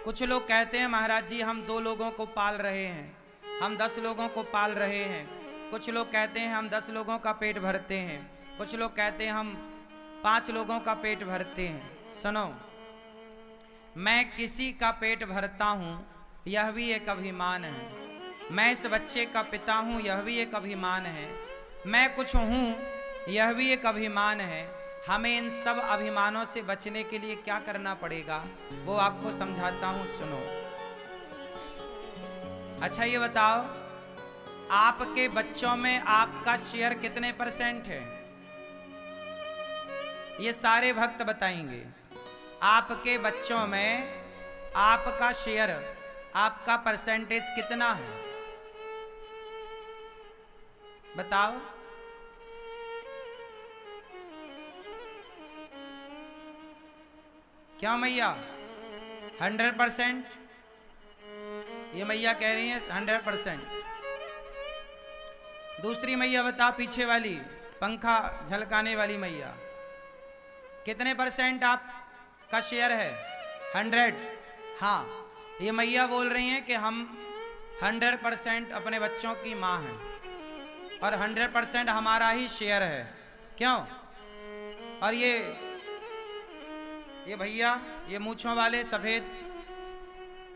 कुछ लोग कहते हैं महाराज जी हम 2 लोगों को पाल रहे हैं, हम 10 लोगों को पाल रहे हैं। कुछ लोग कहते हैं हम 10 लोगों का पेट भरते हैं। कुछ लोग कहते हैं हम 5 लोगों का पेट भरते हैं। सुनो, मैं किसी का पेट भरता हूं, यह भी एक अभिमान है। मैं इस बच्चे का पिता हूं, यह भी एक अभिमान है। मैं कुछ हूं, यह भी एक अभिमान है। हमें इन सब अभिमानों से बचने के लिए क्या करना पड़ेगा वो आपको समझाता हूं, सुनो। अच्छा ये बताओ, आपके बच्चों में आपका शेयर कितने % है? ये सारे भक्त बताएंगे। आपके बच्चों में आपका शेयर, आपका परसेंटेज कितना है? बताओ। क्या मैया 100%? ये मैया कह रही है 100%। दूसरी मैया बता, पीछे वाली पंखा झलकाने वाली मैया, कितने परसेंट आपका शेयर है? 100। हाँ, ये मैया बोल रही हैं कि हम 100% अपने बच्चों की माँ हैं और 100% हमारा ही शेयर है। क्यों? और ये भैया, ये मूंछों वाले सफेद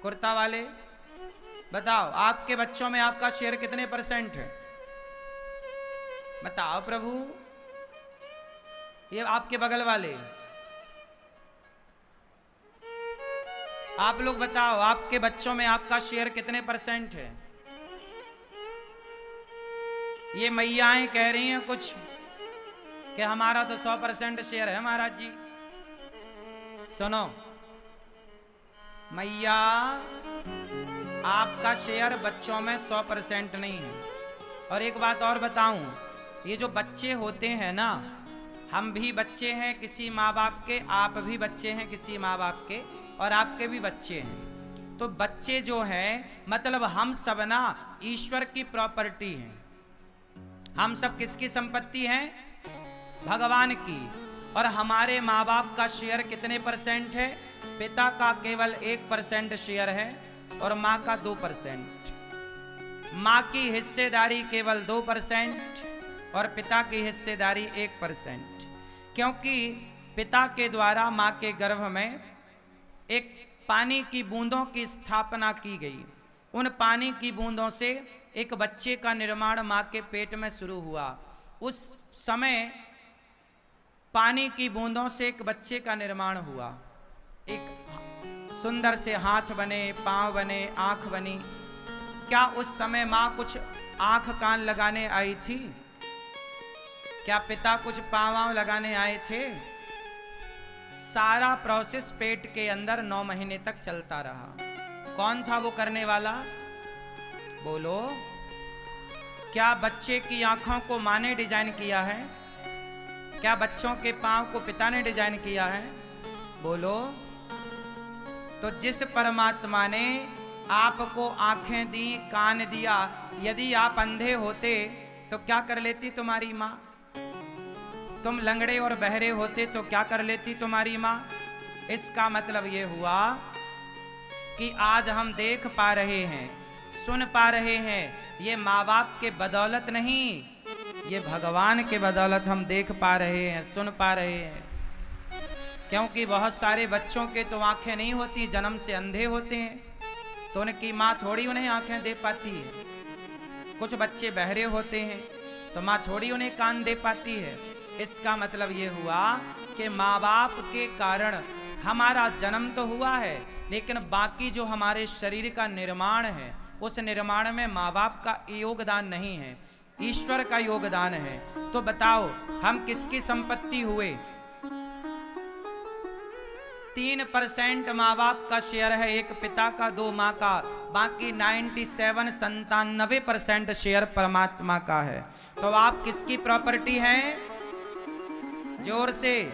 कुर्ता वाले, बताओ आपके बच्चों में आपका शेयर कितने परसेंट है? बताओ प्रभु। ये आपके बगल वाले, आप लोग बताओ आपके बच्चों में आपका शेयर कितने परसेंट है? ये मैयाएं कह रही हैं कुछ कि हमारा तो 100% शेयर है महाराज जी। सुनो मैया, आपका शेयर बच्चों में 100% नहीं है। और एक बात और बताऊं, ये जो बच्चे होते हैं ना, हम भी बच्चे हैं किसी माँ बाप के, आप भी बच्चे हैं किसी माँ बाप के, और आपके भी बच्चे हैं। तो बच्चे जो हैं, मतलब हम सब ना ईश्वर की प्रॉपर्टी हैं। हम सब किसकी संपत्ति हैं? भगवान की। और हमारे माँ बाप का शेयर कितने परसेंट है? पिता का केवल 1% शेयर है और माँ का 2%। माँ की हिस्सेदारी केवल 2% और पिता की हिस्सेदारी 1%। क्योंकि पिता के द्वारा माँ के गर्भ में एक पानी की बूंदों की स्थापना की गई। उन पानी की बूंदों से एक बच्चे का निर्माण माँ के पेट में शुरू हुआ। उस समय पानी की बूंदों से एक बच्चे का निर्माण हुआ। एक सुंदर से हाथ बने, पांव बने, आंख बनी। क्या उस समय माँ कुछ आंख कान लगाने आई थी? क्या पिता कुछ पांव लगाने आए थे? सारा प्रोसेस पेट के अंदर 9 महीने तक चलता रहा। कौन था वो करने वाला? बोलो। क्या बच्चे की आंखों को माँ ने डिजाइन किया है? क्या बच्चों के पांव को पिता ने डिजाइन किया है? बोलो। तो जिस परमात्मा ने आपको आंखें दी, कान दिया, यदि आप अंधे होते तो क्या कर लेती तुम्हारी माँ? तुम लंगड़े और बहरे होते तो क्या कर लेती तुम्हारी माँ? इसका मतलब ये हुआ कि आज हम देख पा रहे हैं, सुन पा रहे हैं, ये माँ बाप के बदौलत नहीं, ये भगवान के बदौलत हम देख पा रहे हैं, सुन पा रहे हैं। क्योंकि बहुत सारे बच्चों के तो आंखें नहीं होती, जन्म से अंधे होते हैं, तो उनकी माँ थोड़ी उन्हें आंखें दे पाती है। कुछ बच्चे बहरे होते हैं तो माँ थोड़ी उन्हें कान दे पाती है। इसका मतलब ये हुआ कि माँ बाप के कारण हमारा जन्म तो हुआ है, लेकिन बाकी जो हमारे शरीर का निर्माण है, उस निर्माण में माँ बाप का योगदान नहीं है, ईश्वर का योगदान है। तो बताओ हम किसकी संपत्ति हुए? 3% माँ बाप का शेयर है, एक पिता का, 2 माँ का, बाकी 97% शेयर परमात्मा का है। तो आप किसकी प्रॉपर्टी हैं? जोर से।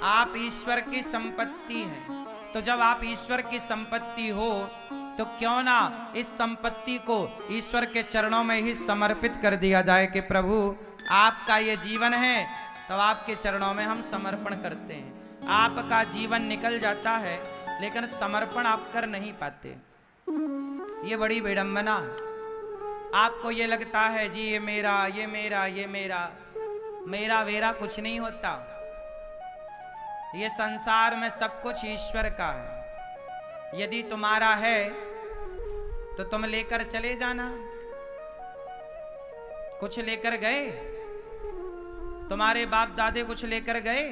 आप ईश्वर की संपत्ति हैं। तो जब आप ईश्वर की संपत्ति हो तो क्यों ना इस संपत्ति को ईश्वर के चरणों में ही समर्पित कर दिया जाए कि प्रभु आपका ये जीवन है, तो आपके चरणों में हम समर्पण करते हैं। आपका जीवन निकल जाता है लेकिन समर्पण आप कर नहीं पाते। ये बड़ी विडंबना है। आपको ये लगता है जी ये मेरा, ये मेरा, ये मेरा, मेरा वेरा कुछ नहीं होता। ये संसार में सब कुछ ईश्वर का है। यदि तुम्हारा है तो तुम लेकर चले जाना। कुछ लेकर गए? तुम्हारे बाप दादे कुछ लेकर गए?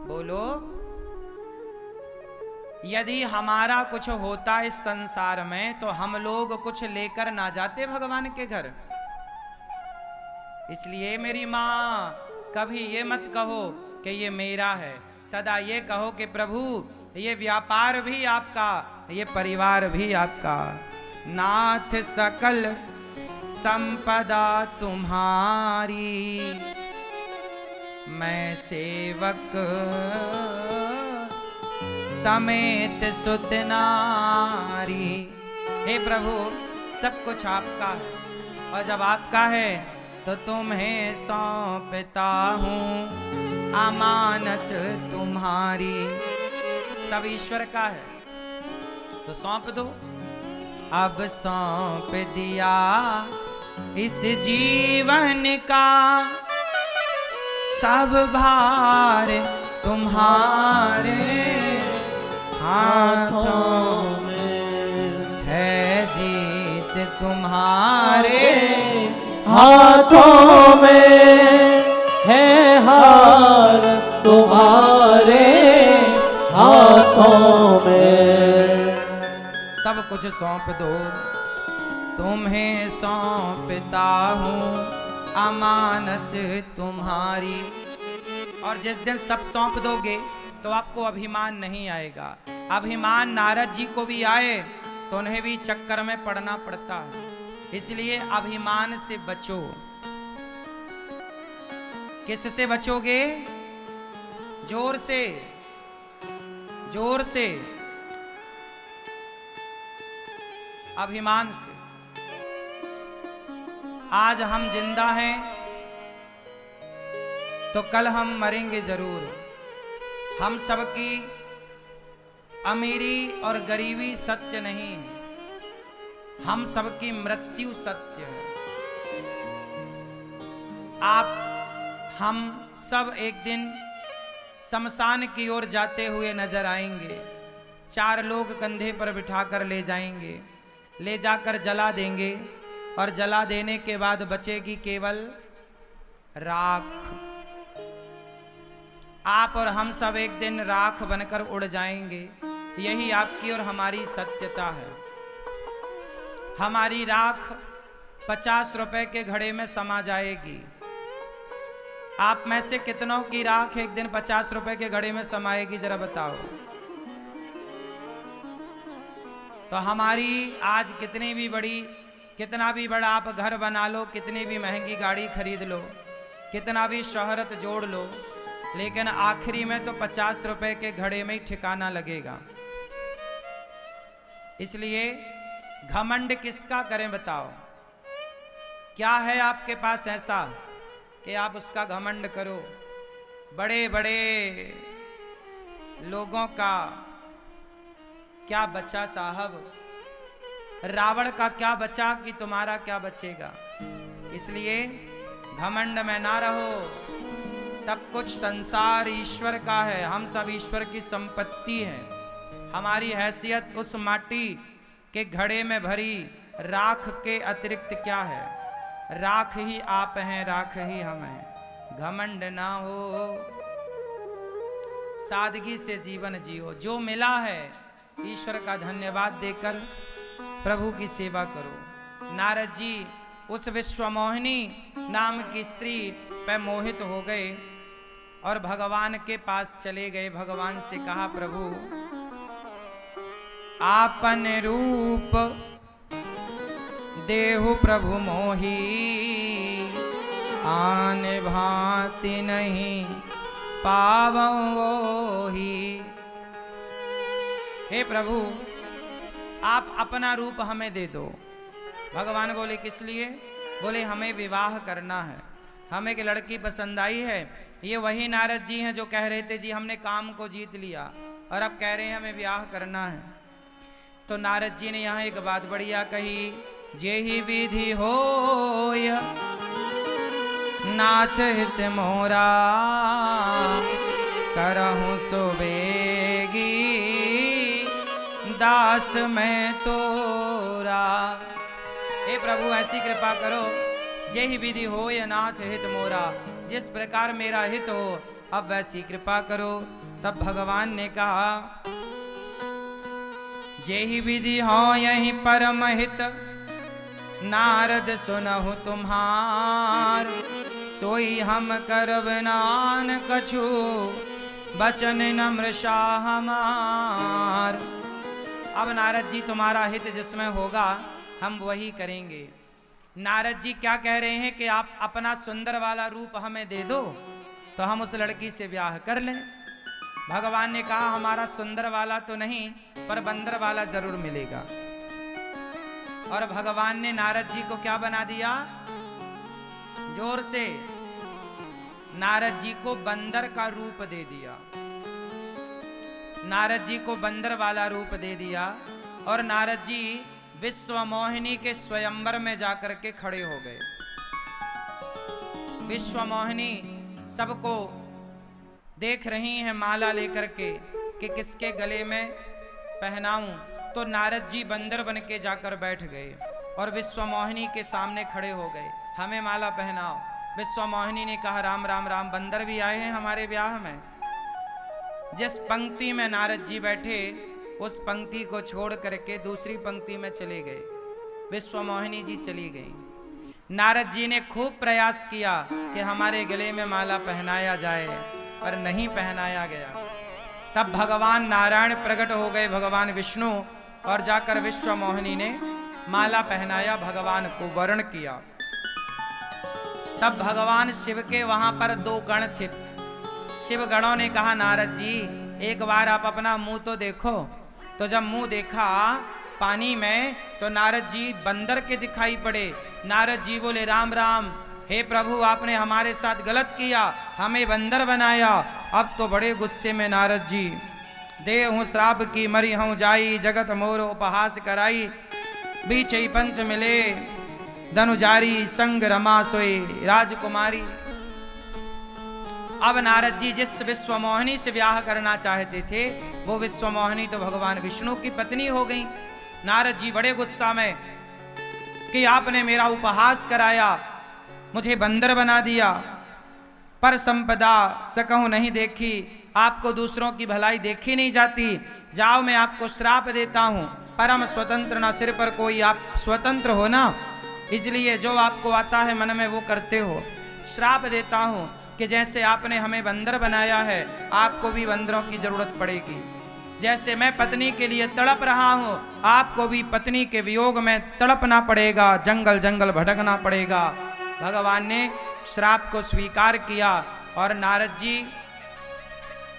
बोलो। यदि हमारा कुछ होता इस संसार में तो हम लोग कुछ लेकर ना जाते भगवान के घर। इसलिए मेरी माँ, कभी ये मत कहो कि ये मेरा है, सदा ये कहो कि प्रभु ये व्यापार भी आपका, ये परिवार भी आपका। नाथ सकल संपदा तुम्हारी, मैं सेवक समेत सुत नारी। हे प्रभु सब कुछ आपका है, और जब आपका है तो तुम्हें सौंपता हूँ अमानत तुम्हारी। सब ईश्वर का है तो सौंप दो। अब सौंप दिया इस जीवन का सब भार तुम्हारे हाथों में है, जीत तुम्हारे हाथों में है, हार तुम्हारे हाथों में। सब कुछ सौंप दो, तुम्हें सौंपता हूँ अमानत तुम्हारी। और जिस दिन सब सौंप दोगे तो आपको अभिमान नहीं आएगा। अभिमान नारद जी को भी आए तो उन्हें भी चक्कर में पड़ना पड़ता है, इसलिए अभिमान से बचो। किससे बचोगे? जोर से, जोर से, अभिमान से। आज हम जिंदा हैं तो कल हम मरेंगे जरूर। हम सबकी अमीरी और गरीबी सत्य नहीं है, हम सबकी मृत्यु सत्य है। आप हम सब एक दिन शमशान की ओर जाते हुए नजर आएंगे। 4 लोग कंधे पर बिठाकर ले जाएंगे, ले जाकर जला देंगे, और जला देने के बाद बचेगी केवल राख। आप और हम सब एक दिन राख बनकर उड़ जाएंगे। यही आपकी और हमारी सत्यता है। हमारी राख 50 रुपए के घड़े में समा जाएगी। आप में से कितनों की राख एक दिन 50 रुपए के घड़े में समाएगी, जरा बताओ। तो हमारी आज कितना भी बड़ा आप घर बना लो, कितनी भी महंगी गाड़ी खरीद लो, कितना भी शोहरत जोड़ लो, लेकिन आखिरी में तो 50 रुपए के घड़े में ही ठिकाना लगेगा। इसलिए घमंड किसका करें बताओ? क्या है आपके पास ऐसा कि आप उसका घमंड करो? बड़े बड़े लोगों का क्या बचा साहब? रावण का क्या बचा कि तुम्हारा क्या बचेगा? इसलिए घमंड में ना रहो। सब कुछ संसार ईश्वर का है, हम सब ईश्वर की संपत्ति है। हमारी हैसियत उस माटी के घड़े में भरी राख के अतिरिक्त क्या है? राख ही आप हैं, राख ही हम हैं। घमंड ना हो, सादगी से जीवन जियो। जो मिला है ईश्वर का धन्यवाद देकर प्रभु की सेवा करो। नारद जी उस विश्वमोहिनी नाम की स्त्री पे मोहित हो गए और भगवान के पास चले गए। भगवान से कहा, प्रभु आपन रूप देहु प्रभु मोही, आन भांति नहीं पावो ही। हे प्रभु आप अपना रूप हमें दे दो। भगवान बोले, किस लिए? बोले, हमें विवाह करना है, हमें एक लड़की पसंद आई है। ये वही नारद जी हैं जो कह रहे थे जी हमने काम को जीत लिया, और अब कह रहे हैं हमें विवाह करना है। तो नारद जी ने यहाँ एक बात बढ़िया कही, जेहि विधि होय नाथ हित मोरा, करहु सुबेगी दास मैं तोरा। हे प्रभु ऐसी कृपा करो, जेहि विधि हो या नाथ हित मोरा, जिस प्रकार मेरा हित हो अब वैसी कृपा करो। तब भगवान ने कहा, जेहि विधि हो यही परम हित, नारद सुनहु तुम्हार, सोई हम करब नान कछु, बचन नम्र शाह हमार। अब नारद जी तुम्हारा हित जिसमें होगा हम वही करेंगे। नारद जी क्या कह रहे हैं कि आप अपना सुंदर वाला रूप हमें दे दो तो हम उस लड़की से ब्याह कर लें। भगवान ने कहा, हमारा सुंदर वाला तो नहीं पर बंदर वाला जरूर मिलेगा। और भगवान ने नारद जी को क्या बना दिया? जोर से, नारद जी को बंदर का रूप दे दिया। नारद जी को बंदर वाला रूप दे दिया और नारद जी विश्व मोहिनी के स्वयंवर में जाकर के खड़े हो गए। विश्व मोहिनी सबको देख रही हैं माला लेकर के कि किसके गले में पहनाऊं, तो नारद जी बंदर बन के जाकर बैठ गए और विश्व मोहिनी के सामने खड़े हो गए, हमें माला पहनाओ। विश्व मोहिनी ने कहा राम राम राम, बंदर भी आए हैं हमारे ब्याह में। जिस पंक्ति में नारद जी बैठे उस पंक्ति को छोड़ करके दूसरी पंक्ति में चले गए। विश्व मोहिनी जी चली गई। नारद जी ने खूब प्रयास किया कि हमारे गले में माला पहनाया जाए, पर नहीं पहनाया गया। तब भगवान नारायण प्रकट हो गए, भगवान विष्णु, और जाकर विश्व मोहिनी ने माला पहनाया, भगवान को वरण किया। तब भगवान शिव के वहां पर 2 गण थे। शिव गणों ने कहा नारद जी एक बार आप अपना मुंह तो देखो। तो जब मुंह देखा पानी में तो नारद जी बंदर के दिखाई पड़े। नारद जी बोले राम राम, हे प्रभु आपने हमारे साथ गलत किया, हमें बंदर बनाया। अब तो बड़े गुस्से में नारद जी, दे हूँ श्राप की मरी हूँ जाई, जगत मोर उपहास कराई, बीच ही पंच मिले धनुजारी, संग रमा सोई राजकुमारी। अब नारद जी जिस विश्व मोहिनी से ब्याह करना चाहते थे वो विश्व मोहिनी तो भगवान विष्णु की पत्नी हो गई। नारद जी बड़े गुस्सा में कि आपने मेरा उपहास कराया, मुझे बंदर बना दिया, पर संपदा सकहूं नहीं देखी, आपको दूसरों की भलाई देखी नहीं जाती। जाओ मैं आपको श्राप देता हूं, परम स्वतंत्र ना सिर पर कोई, आप स्वतंत्र हो ना, इसलिए जो आपको आता है मन में वो करते हो। श्राप देता हूं कि जैसे आपने हमें बंदर बनाया है आपको भी बंदरों की जरूरत पड़ेगी। जैसे मैं पत्नी के लिए तड़प रहा हूं आपको भी पत्नी के वियोग में तड़पना पड़ेगा, जंगल जंगल भटकना पड़ेगा। भगवान ने श्राप को स्वीकार किया और नारद जी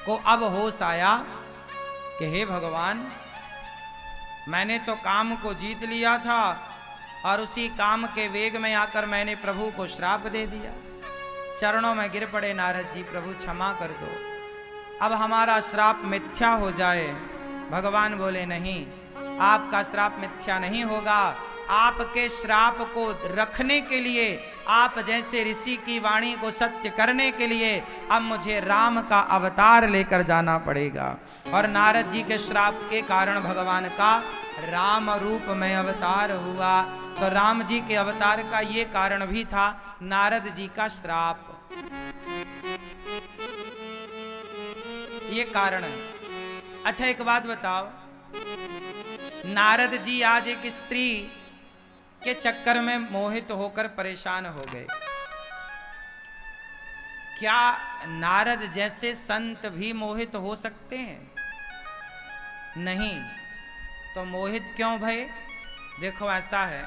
को अब होश आया कि हे भगवान, मैंने तो काम को जीत लिया था और उसी काम के वेग में आकर मैंने प्रभु को श्राप दे दिया। चरणों में गिर पड़े नारद जी, प्रभु क्षमा कर दो, अब हमारा श्राप मिथ्या हो जाए। भगवान बोले नहीं, आपका श्राप मिथ्या नहीं होगा। आपके श्राप को रखने के लिए, आप जैसे ऋषि की वाणी को सत्य करने के लिए अब मुझे राम का अवतार लेकर जाना पड़ेगा। और नारद जी के श्राप के कारण भगवान का राम रूप में अवतार हुआ। तो राम जी के अवतार का ये कारण भी था नारद जी का श्राप, ये कारण है। अच्छा एक बात बताओ, नारद जी आज एक स्त्री के चक्कर में मोहित होकर परेशान हो गए। क्या नारद जैसे संत भी मोहित हो सकते हैं? नहीं। तो मोहित क्यों भय? देखो ऐसा है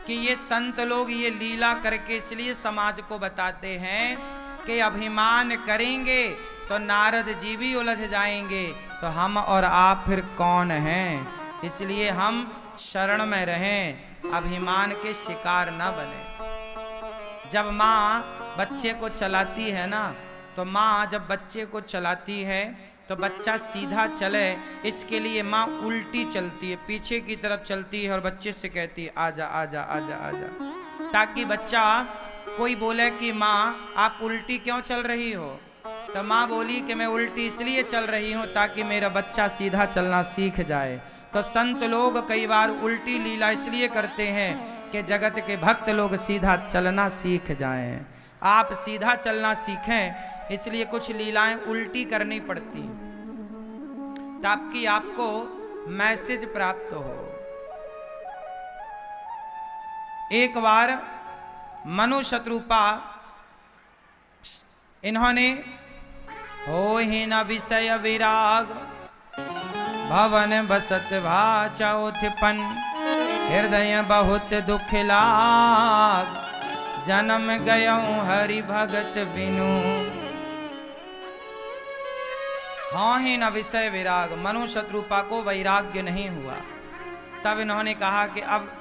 कि ये संत लोग ये लीला करके इसलिए समाज को बताते हैं कि अभिमान करेंगे तो नारद जी भी उलझ जाएंगे, तो हम और आप फिर कौन हैं? इसलिए हम शरण में रहें, अभिमान के शिकार न बने। जब माँ बच्चे को चलाती है ना, तो माँ जब बच्चे को चलाती है तो बच्चा सीधा चले इसके लिए माँ उल्टी चलती है, पीछे की तरफ चलती है और बच्चे से कहती है आजा आजा आजा आजा, ताकि बच्चा कोई बोले कि माँ आप उल्टी क्यों चल रही हो, तो माँ बोली कि मैं उल्टी इसलिए चल रही हूँ ताकि मेरा बच्चा सीधा चलना सीख जाए। तो संत लोग कई बार उल्टी लीला इसलिए करते हैं कि जगत के भक्त लोग सीधा चलना सीख जाएं। आप सीधा चलना सीखें इसलिए कुछ लीलाएं उल्टी करनी पड़ती हैं ताकि आपको मैसेज प्राप्त हो। एक बार मनु शत्रुपा, इन्होंने हो ही न विषय विराग, भवन बसत भाचा उत्पन, हृदय बहुत दुख लाग, जन्म गयऊं हरि भगत बिनु। हाँ ही न विषय विराग, मनु शत्रुपा को वैराग्य नहीं हुआ। तब इन्होंने कहा कि अब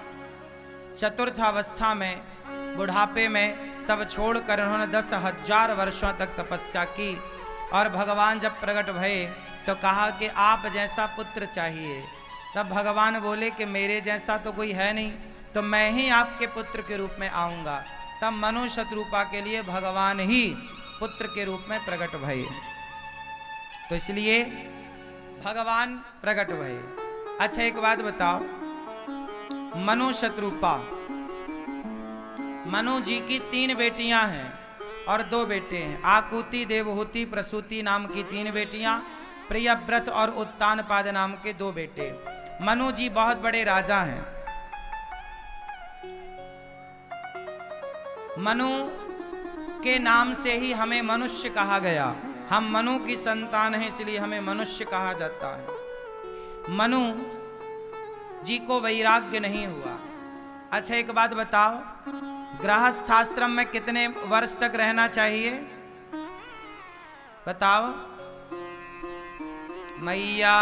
चतुर्थ अवस्था में, बुढ़ापे में सब छोड़कर इन्होंने 10,000 वर्षों तक तपस्या की। और भगवान जब प्रकट भये तो कहा कि आप जैसा पुत्र चाहिए। तब भगवान बोले कि मेरे जैसा तो कोई है नहीं, तो मैं ही आपके पुत्र के रूप में आऊँगा। तब मनु शत्रुपा के लिए भगवान ही पुत्र के रूप में प्रकट भये। तो इसलिए भगवान प्रकट भये। अच्छा एक बात बताओ, मनु शत्रुपा, मनु जी की 3 बेटियां हैं और 2 बेटे हैं। आकुति, देवहूति, प्रसूति नाम की 3 बेटियां, प्रियव्रत और उत्तानपाद नाम के 2 बेटे। मनु जी बहुत बड़े राजा हैं। मनु के नाम से ही हमें मनुष्य कहा गया। हम मनु की संतान हैं, इसलिए हमें मनुष्य कहा जाता है। मनु जी को वैराग्य नहीं हुआ। अच्छा एक बात बताओ, गृहस्थाश्रम में कितने वर्ष तक रहना चाहिए? बताओ मैया,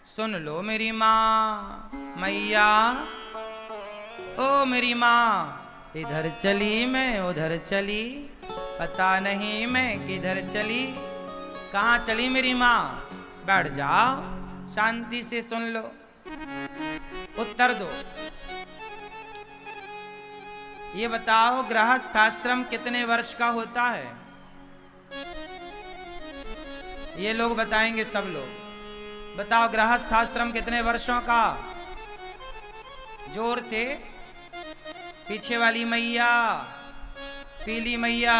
सुन लो मेरी माँ। मैया, ओ मेरी माँ, इधर चली मैं उधर चली, पता नहीं मैं किधर चली। कहाँ चली मेरी माँ? बैठ जाओ, शांति से सुन लो, उत्तर दो। ये बताओ गृहस्थाश्रम कितने वर्ष का होता है? ये लोग बताएंगे, सब लोग बताओ गृहस्थाश्रम कितने वर्षों का? जोर से। पीछे वाली मैया, पीली मैया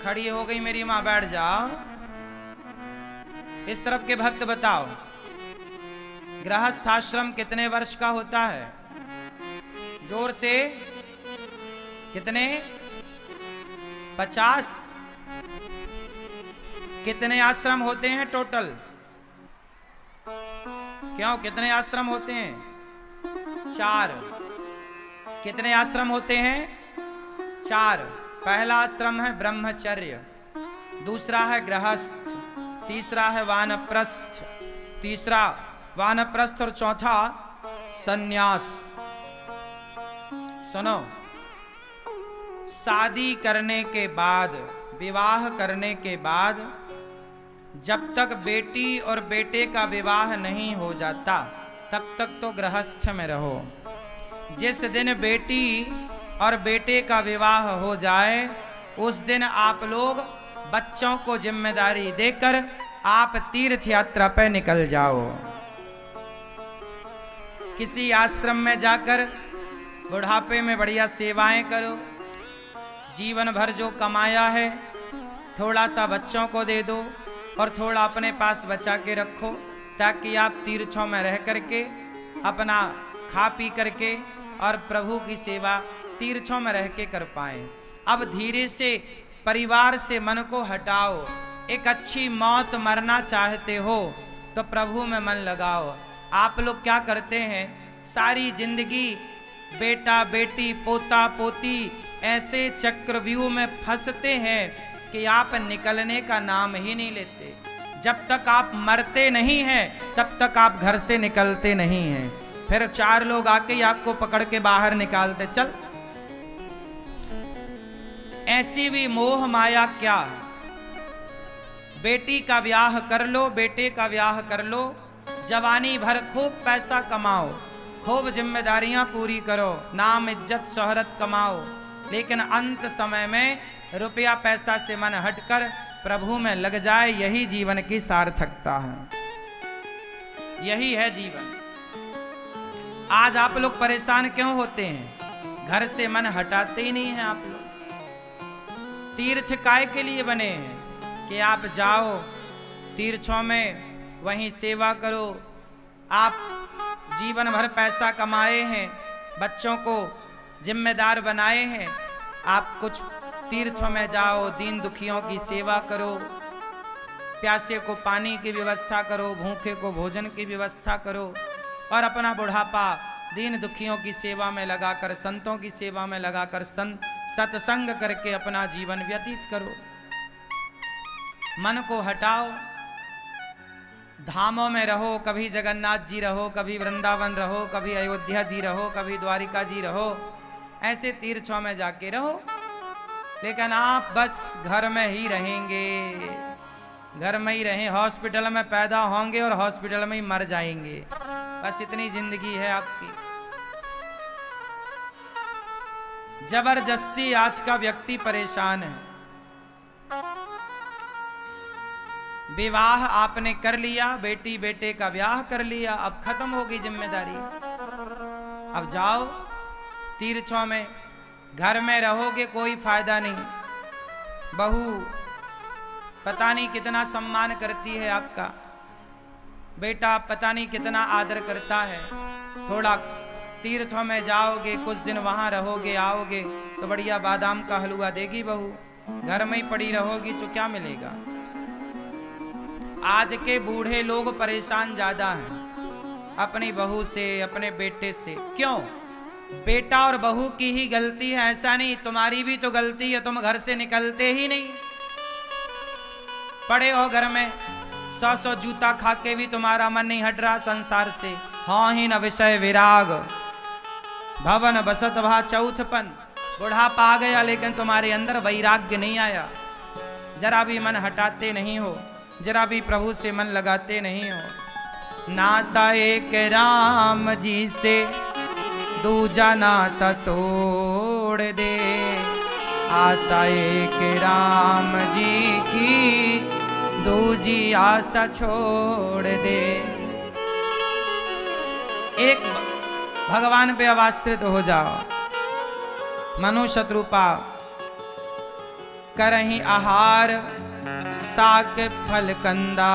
खड़ी हो गई मेरी माँ, बैठ जाओ। इस तरफ के भक्त बताओ गृहस्थाश्रम कितने वर्ष का होता है? जोर से। कितने? 50। कितने आश्रम होते हैं टोटल? क्यों, कितने आश्रम होते हैं? 4। कितने आश्रम होते हैं? 4। पहला आश्रम है ब्रह्मचर्य, दूसरा है गृहस्थ, तीसरा है वानप्रस्थ, तीसरा वानप्रस्थ और चौथा सन्यास। सुनो, शादी करने के बाद, विवाह करने के बाद जब तक बेटी और बेटे का विवाह नहीं हो जाता तब तक तो गृहस्थ में रहो। जिस दिन बेटी और बेटे का विवाह हो जाए उस दिन आप लोग बच्चों को जिम्मेदारी देकर आप तीर्थ यात्रा पर निकल जाओ। किसी आश्रम में जाकर बुढ़ापे में बढ़िया सेवाएं करो। जीवन भर जो कमाया है थोड़ा सा बच्चों को दे दो और थोड़ा अपने पास बचा के रखो, ताकि आप तीर्थों में रह करके अपना खा पी करके और प्रभु की सेवा तीर्थों में रह के कर पाएं। अब धीरे से परिवार से मन को हटाओ। एक अच्छी मौत मरना चाहते हो तो प्रभु में मन लगाओ। आप लोग क्या करते हैं, सारी जिंदगी बेटा बेटी पोता पोती ऐसे चक्रव्यूह में फंसते हैं कि आप निकलने का नाम ही नहीं लेते। जब तक आप मरते नहीं हैं तब तक आप घर से निकलते नहीं हैं। फिर 4 लोग आके ही आपको पकड़ के बाहर निकालते, चल। ऐसी भी मोह माया क्या है? बेटी का ब्याह कर लो, बेटे का ब्याह कर लो, जवानी भर खूब पैसा कमाओ, खूब जिम्मेदारियां पूरी करो, नाम इज्जत शोहरत कमाओ, लेकिन अंत समय में रुपया पैसा से मन हटकर प्रभु में लग जाए। यही जीवन की सार्थकता है, यही है जीवन। आज आप लोग परेशान क्यों होते हैं? घर से मन हटाते ही नहीं हैं आप लोग। तीर्थ काय के लिए बने हैं कि आप जाओ तीर्थों में, वहीं सेवा करो। आप जीवन भर पैसा कमाए हैं, बच्चों को जिम्मेदार बनाए हैं, आप कुछ तीर्थों में जाओ, दीन दुखियों की सेवा करो, प्यासे को पानी की व्यवस्था करो, भूखे को भोजन की व्यवस्था करो और अपना बुढ़ापा दीन दुखियों की सेवा में लगाकर, संतों की सेवा में लगाकर सत्संग करके अपना जीवन व्यतीत करो। मन को हटाओ। धामों में रहो, कभी जगन्नाथ जी रहो, कभी वृंदावन रहो, कभी अयोध्या जी रहो, कभी द्वारिका जी रहो, ऐसे तीर्थों में जाके रहो, लेकिन आप बस घर में ही रहेंगे, घर में ही रहें, हॉस्पिटल में पैदा होंगे और हॉस्पिटल में ही मर जाएंगे, बस इतनी जिंदगी है आपकी। जबरदस्ती आज का व्यक्ति परेशान है। विवाह आपने कर लिया, बेटी बेटे का ब्याह कर लिया, अब खत्म होगी जिम्मेदारी, अब जाओ तीर्थों में, घर में रहोगे कोई फायदा नहीं, बहू पता नहीं कितना सम्मान करती है आपका, बेटा पता नहीं कितना आदर करता है, थोड़ा तीर्थों में जाओगे, कुछ दिन वहां रहोगे, आओगे तो बढ़िया बादाम का हलवा देगी बहू, घर में ही पड़ी रहोगी तो क्या मिलेगा। आज के बूढ़े लोग परेशान ज्यादा हैं अपनी बहू से, अपने बेटे से। क्यों? बेटा और बहू की ही गलती है ऐसा नहीं, तुम्हारी भी तो गलती है, तुम घर से निकलते ही नहीं, पड़े हो घर में, 100 जूता खा के भी तुम्हारा मन नहीं हट रहा संसार से। हाँ ही न विषय विराग भवन बसत भा चौथपन, बुढ़ापा आ गया लेकिन तुम्हारे अंदर वैराग्य नहीं आया, जरा भी मन हटाते नहीं हो, जरा भी प्रभु से मन लगाते नहीं हो। नाता एक राम जी से दूजा नाता तोड़ दे, आशा एक राम जी की दूजी आशा छोड़ दे। एक भगवान पे अब आश्रित हो जाओ, मनुशत्रुपा करही आहार साक फल कंदा,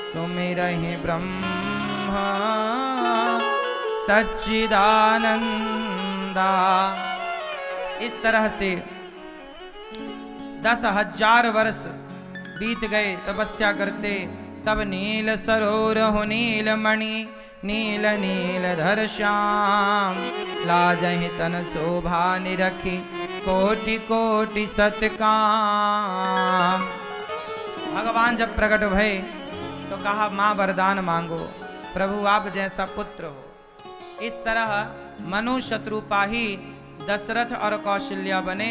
सुमिरहि ब्रह्म सच्चिदानंदा। इस तरह से 10,000 वर्ष बीत गए तपस्या करते, तब नील सरोर हो नील मणि, नील नील धर श्याम, लाजहि तन शोभा निरखी, कोटि कोटि सतकाम। भगवान जब प्रकट भये तो कहा मां वरदान मांगो, प्रभु आप जैसा पुत्र हो। इस तरह मनु शत्रुपा ही दशरथ और कौशल्या बने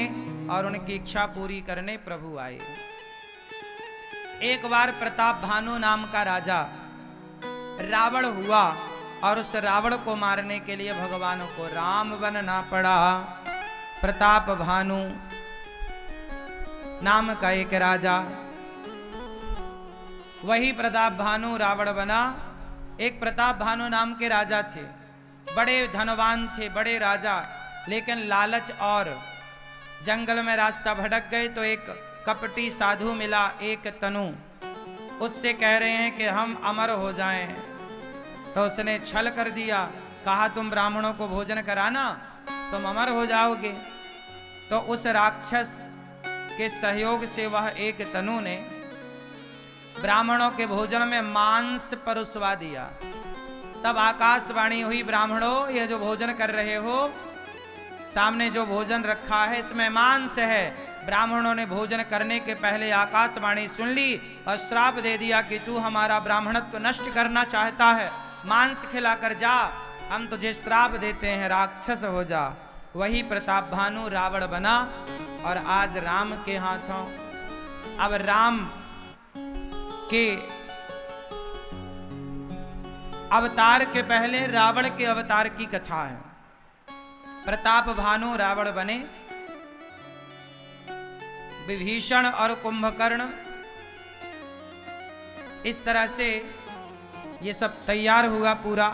और उनकी इच्छा पूरी करने प्रभु आए। एक बार प्रताप भानु नाम का राजा रावण हुआ और उस रावण को मारने के लिए भगवान को राम बनना पड़ा। प्रताप भानु नाम का एक राजा, वही प्रताप भानु रावण बना। एक प्रताप भानु नाम के राजा थे, बड़े धनवान थे, बड़े राजा, लेकिन लालच और जंगल में रास्ता भटक गए तो एक कपटी साधु मिला, एक तनु, उससे कह रहे हैं कि हम अमर हो जाएं। तो उसने छल कर दिया, कहा तुम ब्राह्मणों को भोजन कराना तुम अमर हो जाओगे। तो उस राक्षस के सहयोग से वह एक तनु ने ब्राह्मणों के भोजन में मांस परोसवा दिया। तब आकाशवाणी हुई, ब्राह्मणों ये जो भोजन कर रहे हो, सामने जो भोजन रखा है इसमें मांस है। ब्राह्मणों ने भोजन करने के पहले आकाशवाणी सुन ली और श्राप दे दिया कि तू हमारा ब्राह्मणत्व नष्ट करना चाहता है, मांस खिलाकर जा, हम तुझे श्राप देते हैं, राक्षस हो जा। वही प्रताप भानु रावण बना और आज राम के हाथों। अब राम के अवतार के पहले रावण के अवतार की कथा है। प्रताप भानु रावण बने, विभीषण और कुंभकर्ण, इस तरह से ये सब तैयार हुआ पूरा।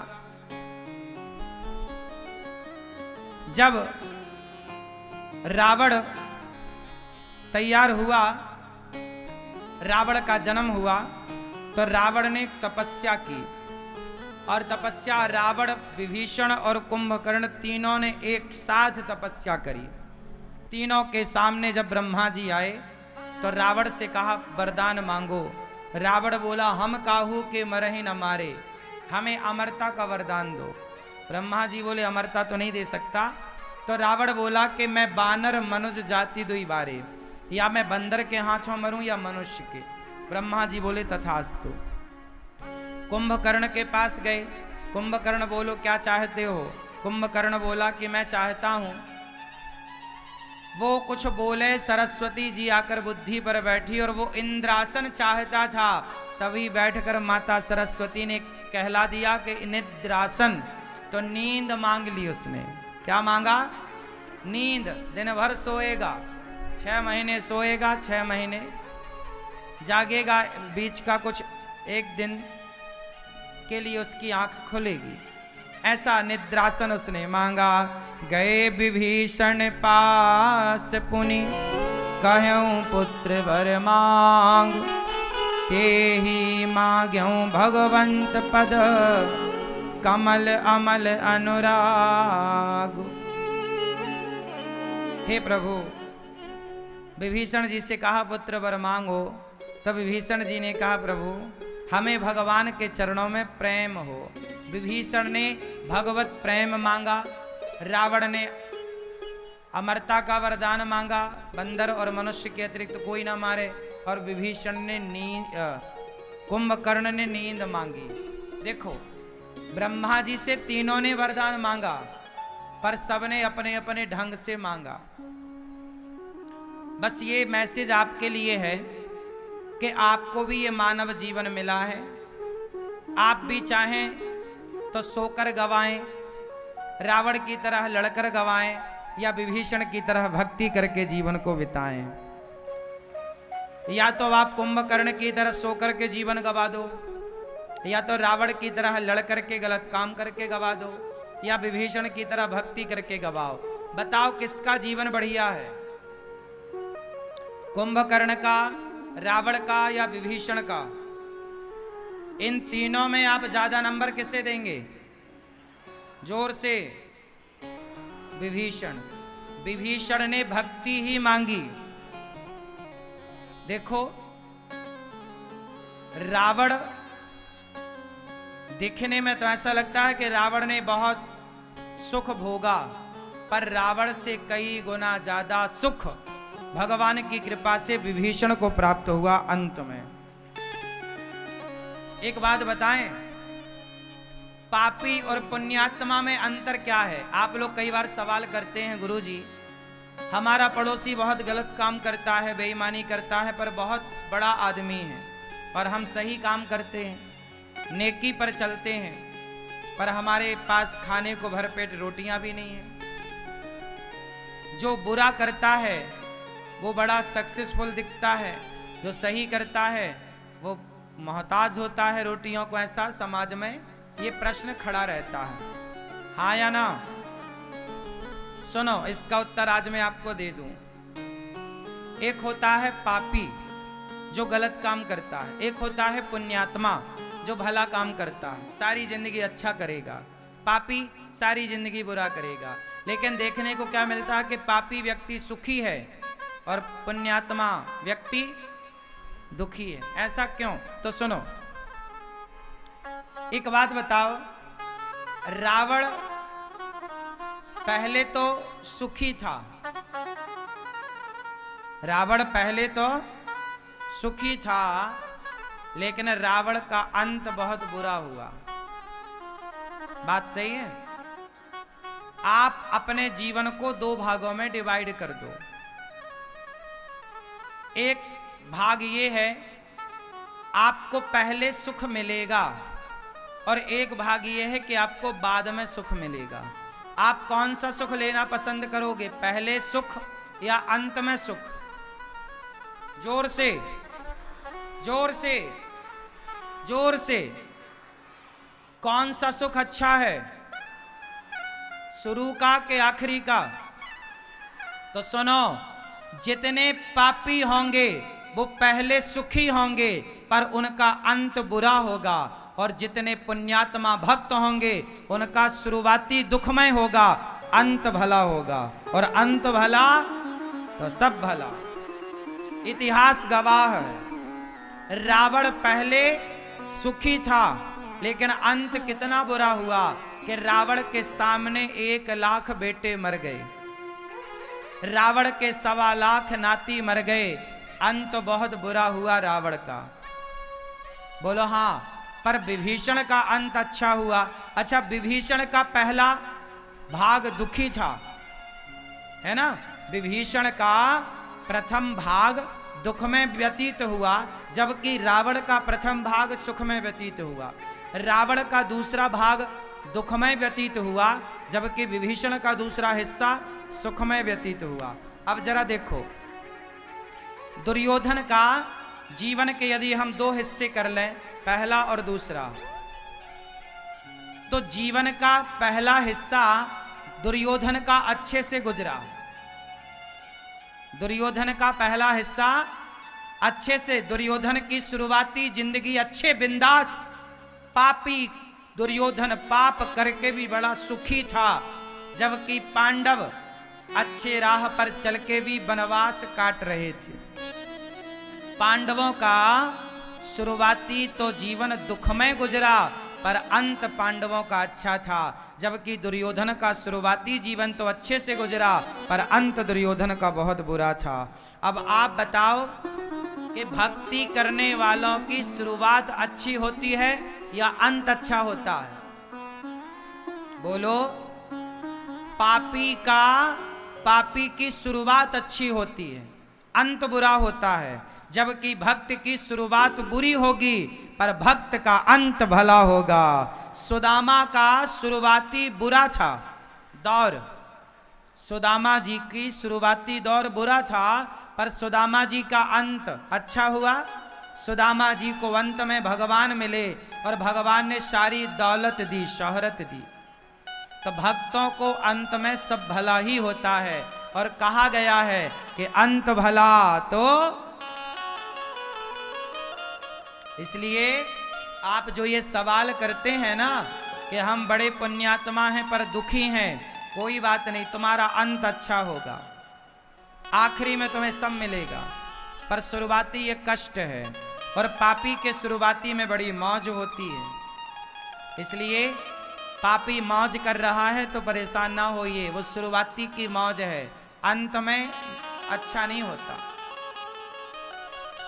जब रावण तैयार हुआ, रावण का जन्म हुआ, तो रावण ने तपस्या की और तपस्या रावण, विभीषण और कुंभकर्ण तीनों ने एक साथ तपस्या करी। तीनों के सामने जब ब्रह्मा जी आए तो रावण से कहा वरदान मांगो। रावण बोला हम काहू के मरहि न मारे, हमें अमरता का वरदान दो। ब्रह्मा जी बोले अमरता तो नहीं दे सकता। तो रावण बोला कि मैं बानर मनुज जाति दुई बारे, या मैं बंदर के हाथों मरूं या मनुष्य के। ब्रह्मा जी बोले तथास्तु। कुंभकर्ण के पास गए। कुंभकर्ण बोलो क्या चाहते हो? कुंभकर्ण बोला कि मैं चाहता हूं। वो कुछ बोले, सरस्वती जी आकर बुद्धि पर बैठी और वो इंद्रासन चाहता था। तभी बैठकर माता सरस्वती ने कहला दिया कि निद्रासन। तो नींद मांग ली उसने। क्या मांगा? नींद। दिन भर सोएगा, 6 महीने सोएगा, 6 महीने जागेगा, बीच का कुछ एक दिन के लिए उसकी आंख खुलेगी। ऐसा निद्रासन उसने मांगा। गए विभीषण पास पुनि, कहूं पुत्र वर मांग। ते ही मांग्यूं भगवंत पद, कमल अमल अनुराग। हे प्रभु, विभीषण जी से कहा पुत्र वर मांगो। तब विभीषण जी ने कहा प्रभु हमें भगवान के चरणों में प्रेम हो। विभीषण ने भगवत प्रेम मांगा। रावण ने अमरता का वरदान मांगा, बंदर और मनुष्य के अतिरिक्त कोई ना मारे। और विभीषण ने कुंभकर्ण ने नींद मांगी। देखो, ब्रह्मा जी से तीनों ने वरदान मांगा, पर सबने अपने अपने ढंग से मांगा। बस ये मैसेज आपके लिए है कि आपको भी ये मानव जीवन मिला है। आप भी चाहें तो सोकर गवाएं, रावण की तरह लड़कर गवाएं, या विभीषण की तरह भक्ति करके जीवन को बिताएं। या तो आप कुंभकर्ण की तरह सोकर के जीवन गवा दो, या तो रावण की तरह लड़ करके गलत काम करके गवा दो, या विभीषण की तरह भक्ति करके गवाओ। बताओ किसका जीवन बढ़िया है? कुंभकर्ण का, रावण का या विभीषण का? इन तीनों में आप ज्यादा नंबर किसे देंगे? जोर से। विभीषण। विभीषण ने भक्ति ही मांगी। देखो, रावण दिखने में तो ऐसा लगता है कि रावण ने बहुत सुख भोगा, पर रावण से कई गुना ज्यादा सुख भगवान की कृपा से विभीषण को प्राप्त हुआ अंत में। एक बात बताएं, पापी और पुण्यात्मा में अंतर क्या है? आप लोग कई बार सवाल करते हैं, गुरुजी हमारा पड़ोसी बहुत गलत काम करता है, बेईमानी करता है, पर बहुत बड़ा आदमी है, और हम सही काम करते हैं, नेकी पर चलते हैं, पर हमारे पास खाने को भरपेट रोटियां भी नहीं है। जो बुरा करता है वो बड़ा सक्सेसफुल दिखता है, जो सही करता है वो मोहताज होता है रोटियों को। ऐसा समाज में ये प्रश्न खड़ा रहता है, हाँ या ना? सुनो, इसका उत्तर आज मैं आपको दे दूं। एक होता है पापी जो गलत काम करता है, एक होता है पुण्यात्मा जो भला काम करता है, सारी जिंदगी अच्छा करेगा। पापी सारी जिंदगी बुरा करेगा। लेकिन देखने को क्या मिलता है कि पापी व्यक्ति सुखी है और पुण्यात्मा व्यक्ति दुखी है। ऐसा क्यों? तो सुनो, एक बात बताओ, रावण पहले तो सुखी था, रावण पहले तो सुखी था, लेकिन रावण का अंत बहुत बुरा हुआ। बात सही है? आप अपने जीवन को 2 भागों में डिवाइड कर दो। एक भाग ये है आपको पहले सुख मिलेगा, और एक भाग ये है कि आपको बाद में सुख मिलेगा। आप कौन सा सुख लेना पसंद करोगे, पहले सुख या अंत में सुख? जोर से, जोर से, जोर से। कौन सा सुख अच्छा है, शुरू का कि आखिरी का? तो सुनो, जितने पापी होंगे वो पहले सुखी होंगे पर उनका अंत बुरा होगा, और जितने पुण्यात्मा भक्त होंगे उनका शुरुआती दुखमय होगा, अंत भला होगा, और अंत भला तो सब भला। इतिहास गवाह है, रावण पहले सुखी था, लेकिन अंत कितना बुरा हुआ कि रावण के सामने 1 लाख बेटे मर गए, रावण के 1.25 लाख नाती मर गए। अंत बहुत बुरा हुआ रावण का। बोलो हाँ। पर विभीषण का अंत अच्छा हुआ। अच्छा, विभीषण का पहला भाग दुखी था, है ना। विभीषण का प्रथम भाग दुख में व्यतीत हुआ, जबकि रावण का प्रथम भाग सुख में व्यतीत हुआ। रावण का दूसरा भाग दुख में व्यतीत हुआ, जबकि विभीषण का दूसरा हिस्सा सुख में व्यतीत हुआ। अब जरा देखो, दुर्योधन का जीवन के यदि हम दो हिस्से कर लें, पहला और दूसरा, तो जीवन का पहला हिस्सा दुर्योधन का अच्छे से गुजरा। दुर्योधन का पहला हिस्सा अच्छे से, दुर्योधन की शुरुआती जिंदगी अच्छे बिंदास, पापी दुर्योधन पाप करके भी बड़ा सुखी था, जबकि पांडव अच्छे राह पर चल के भी वनवास काट रहे थे। पांडवों का शुरुआती तो जीवन दुख में गुजरा, पर अंत पांडवों का अच्छा था, जबकि दुर्योधन का शुरुआती जीवन तो अच्छे से गुजरा, पर अंत दुर्योधन का बहुत बुरा था। अब आप बताओ कि भक्ति करने वालों की शुरुआत अच्छी होती है या अंत अच्छा होता है? बोलो। पापी की शुरुआत अच्छी होती है, अंत बुरा होता है, जबकि भक्त की शुरुआत बुरी होगी पर भक्त का अंत भला होगा। सुदामा का शुरुआती बुरा था दौर, सुदामा जी की शुरुआती दौर बुरा था, पर सुदामा जी का अंत अच्छा हुआ। सुदामा जी को अंत में भगवान मिले और भगवान ने सारी दौलत दी, शोहरत दी। तो भक्तों को अंत में सब भला ही होता है, और कहा गया है कि अंत भला। तो इसलिए आप जो ये सवाल करते हैं ना कि हम बड़े पुण्यात्मा हैं पर दुखी हैं, कोई बात नहीं, तुम्हारा अंत अच्छा होगा, आखिरी में तुम्हें सब मिलेगा। पर शुरुआती ये कष्ट है, और पापी के शुरुआती में बड़ी मौज होती है। इसलिए पापी मौज कर रहा है तो परेशान ना होइए, वो शुरुआती की मौज है, अंत में अच्छा नहीं होता।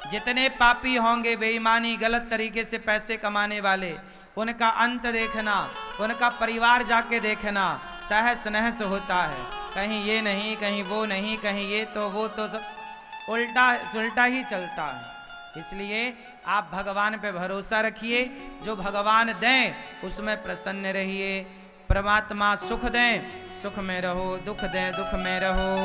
जितने पापी होंगे बेईमानी गलत तरीके से पैसे कमाने वाले, उनका अंत देखना, उनका परिवार जाके देखना, तहस नहस होता है। कहीं ये नहीं, कहीं वो नहीं, कहीं ये तो वो तो, सब उल्टा ही चलता है। इसलिए आप भगवान पे भरोसा रखिए, जो भगवान दें उसमें प्रसन्न रहिए। परमात्मा सुख दें, सुख में रहो, दुख दें, दुख में रहो।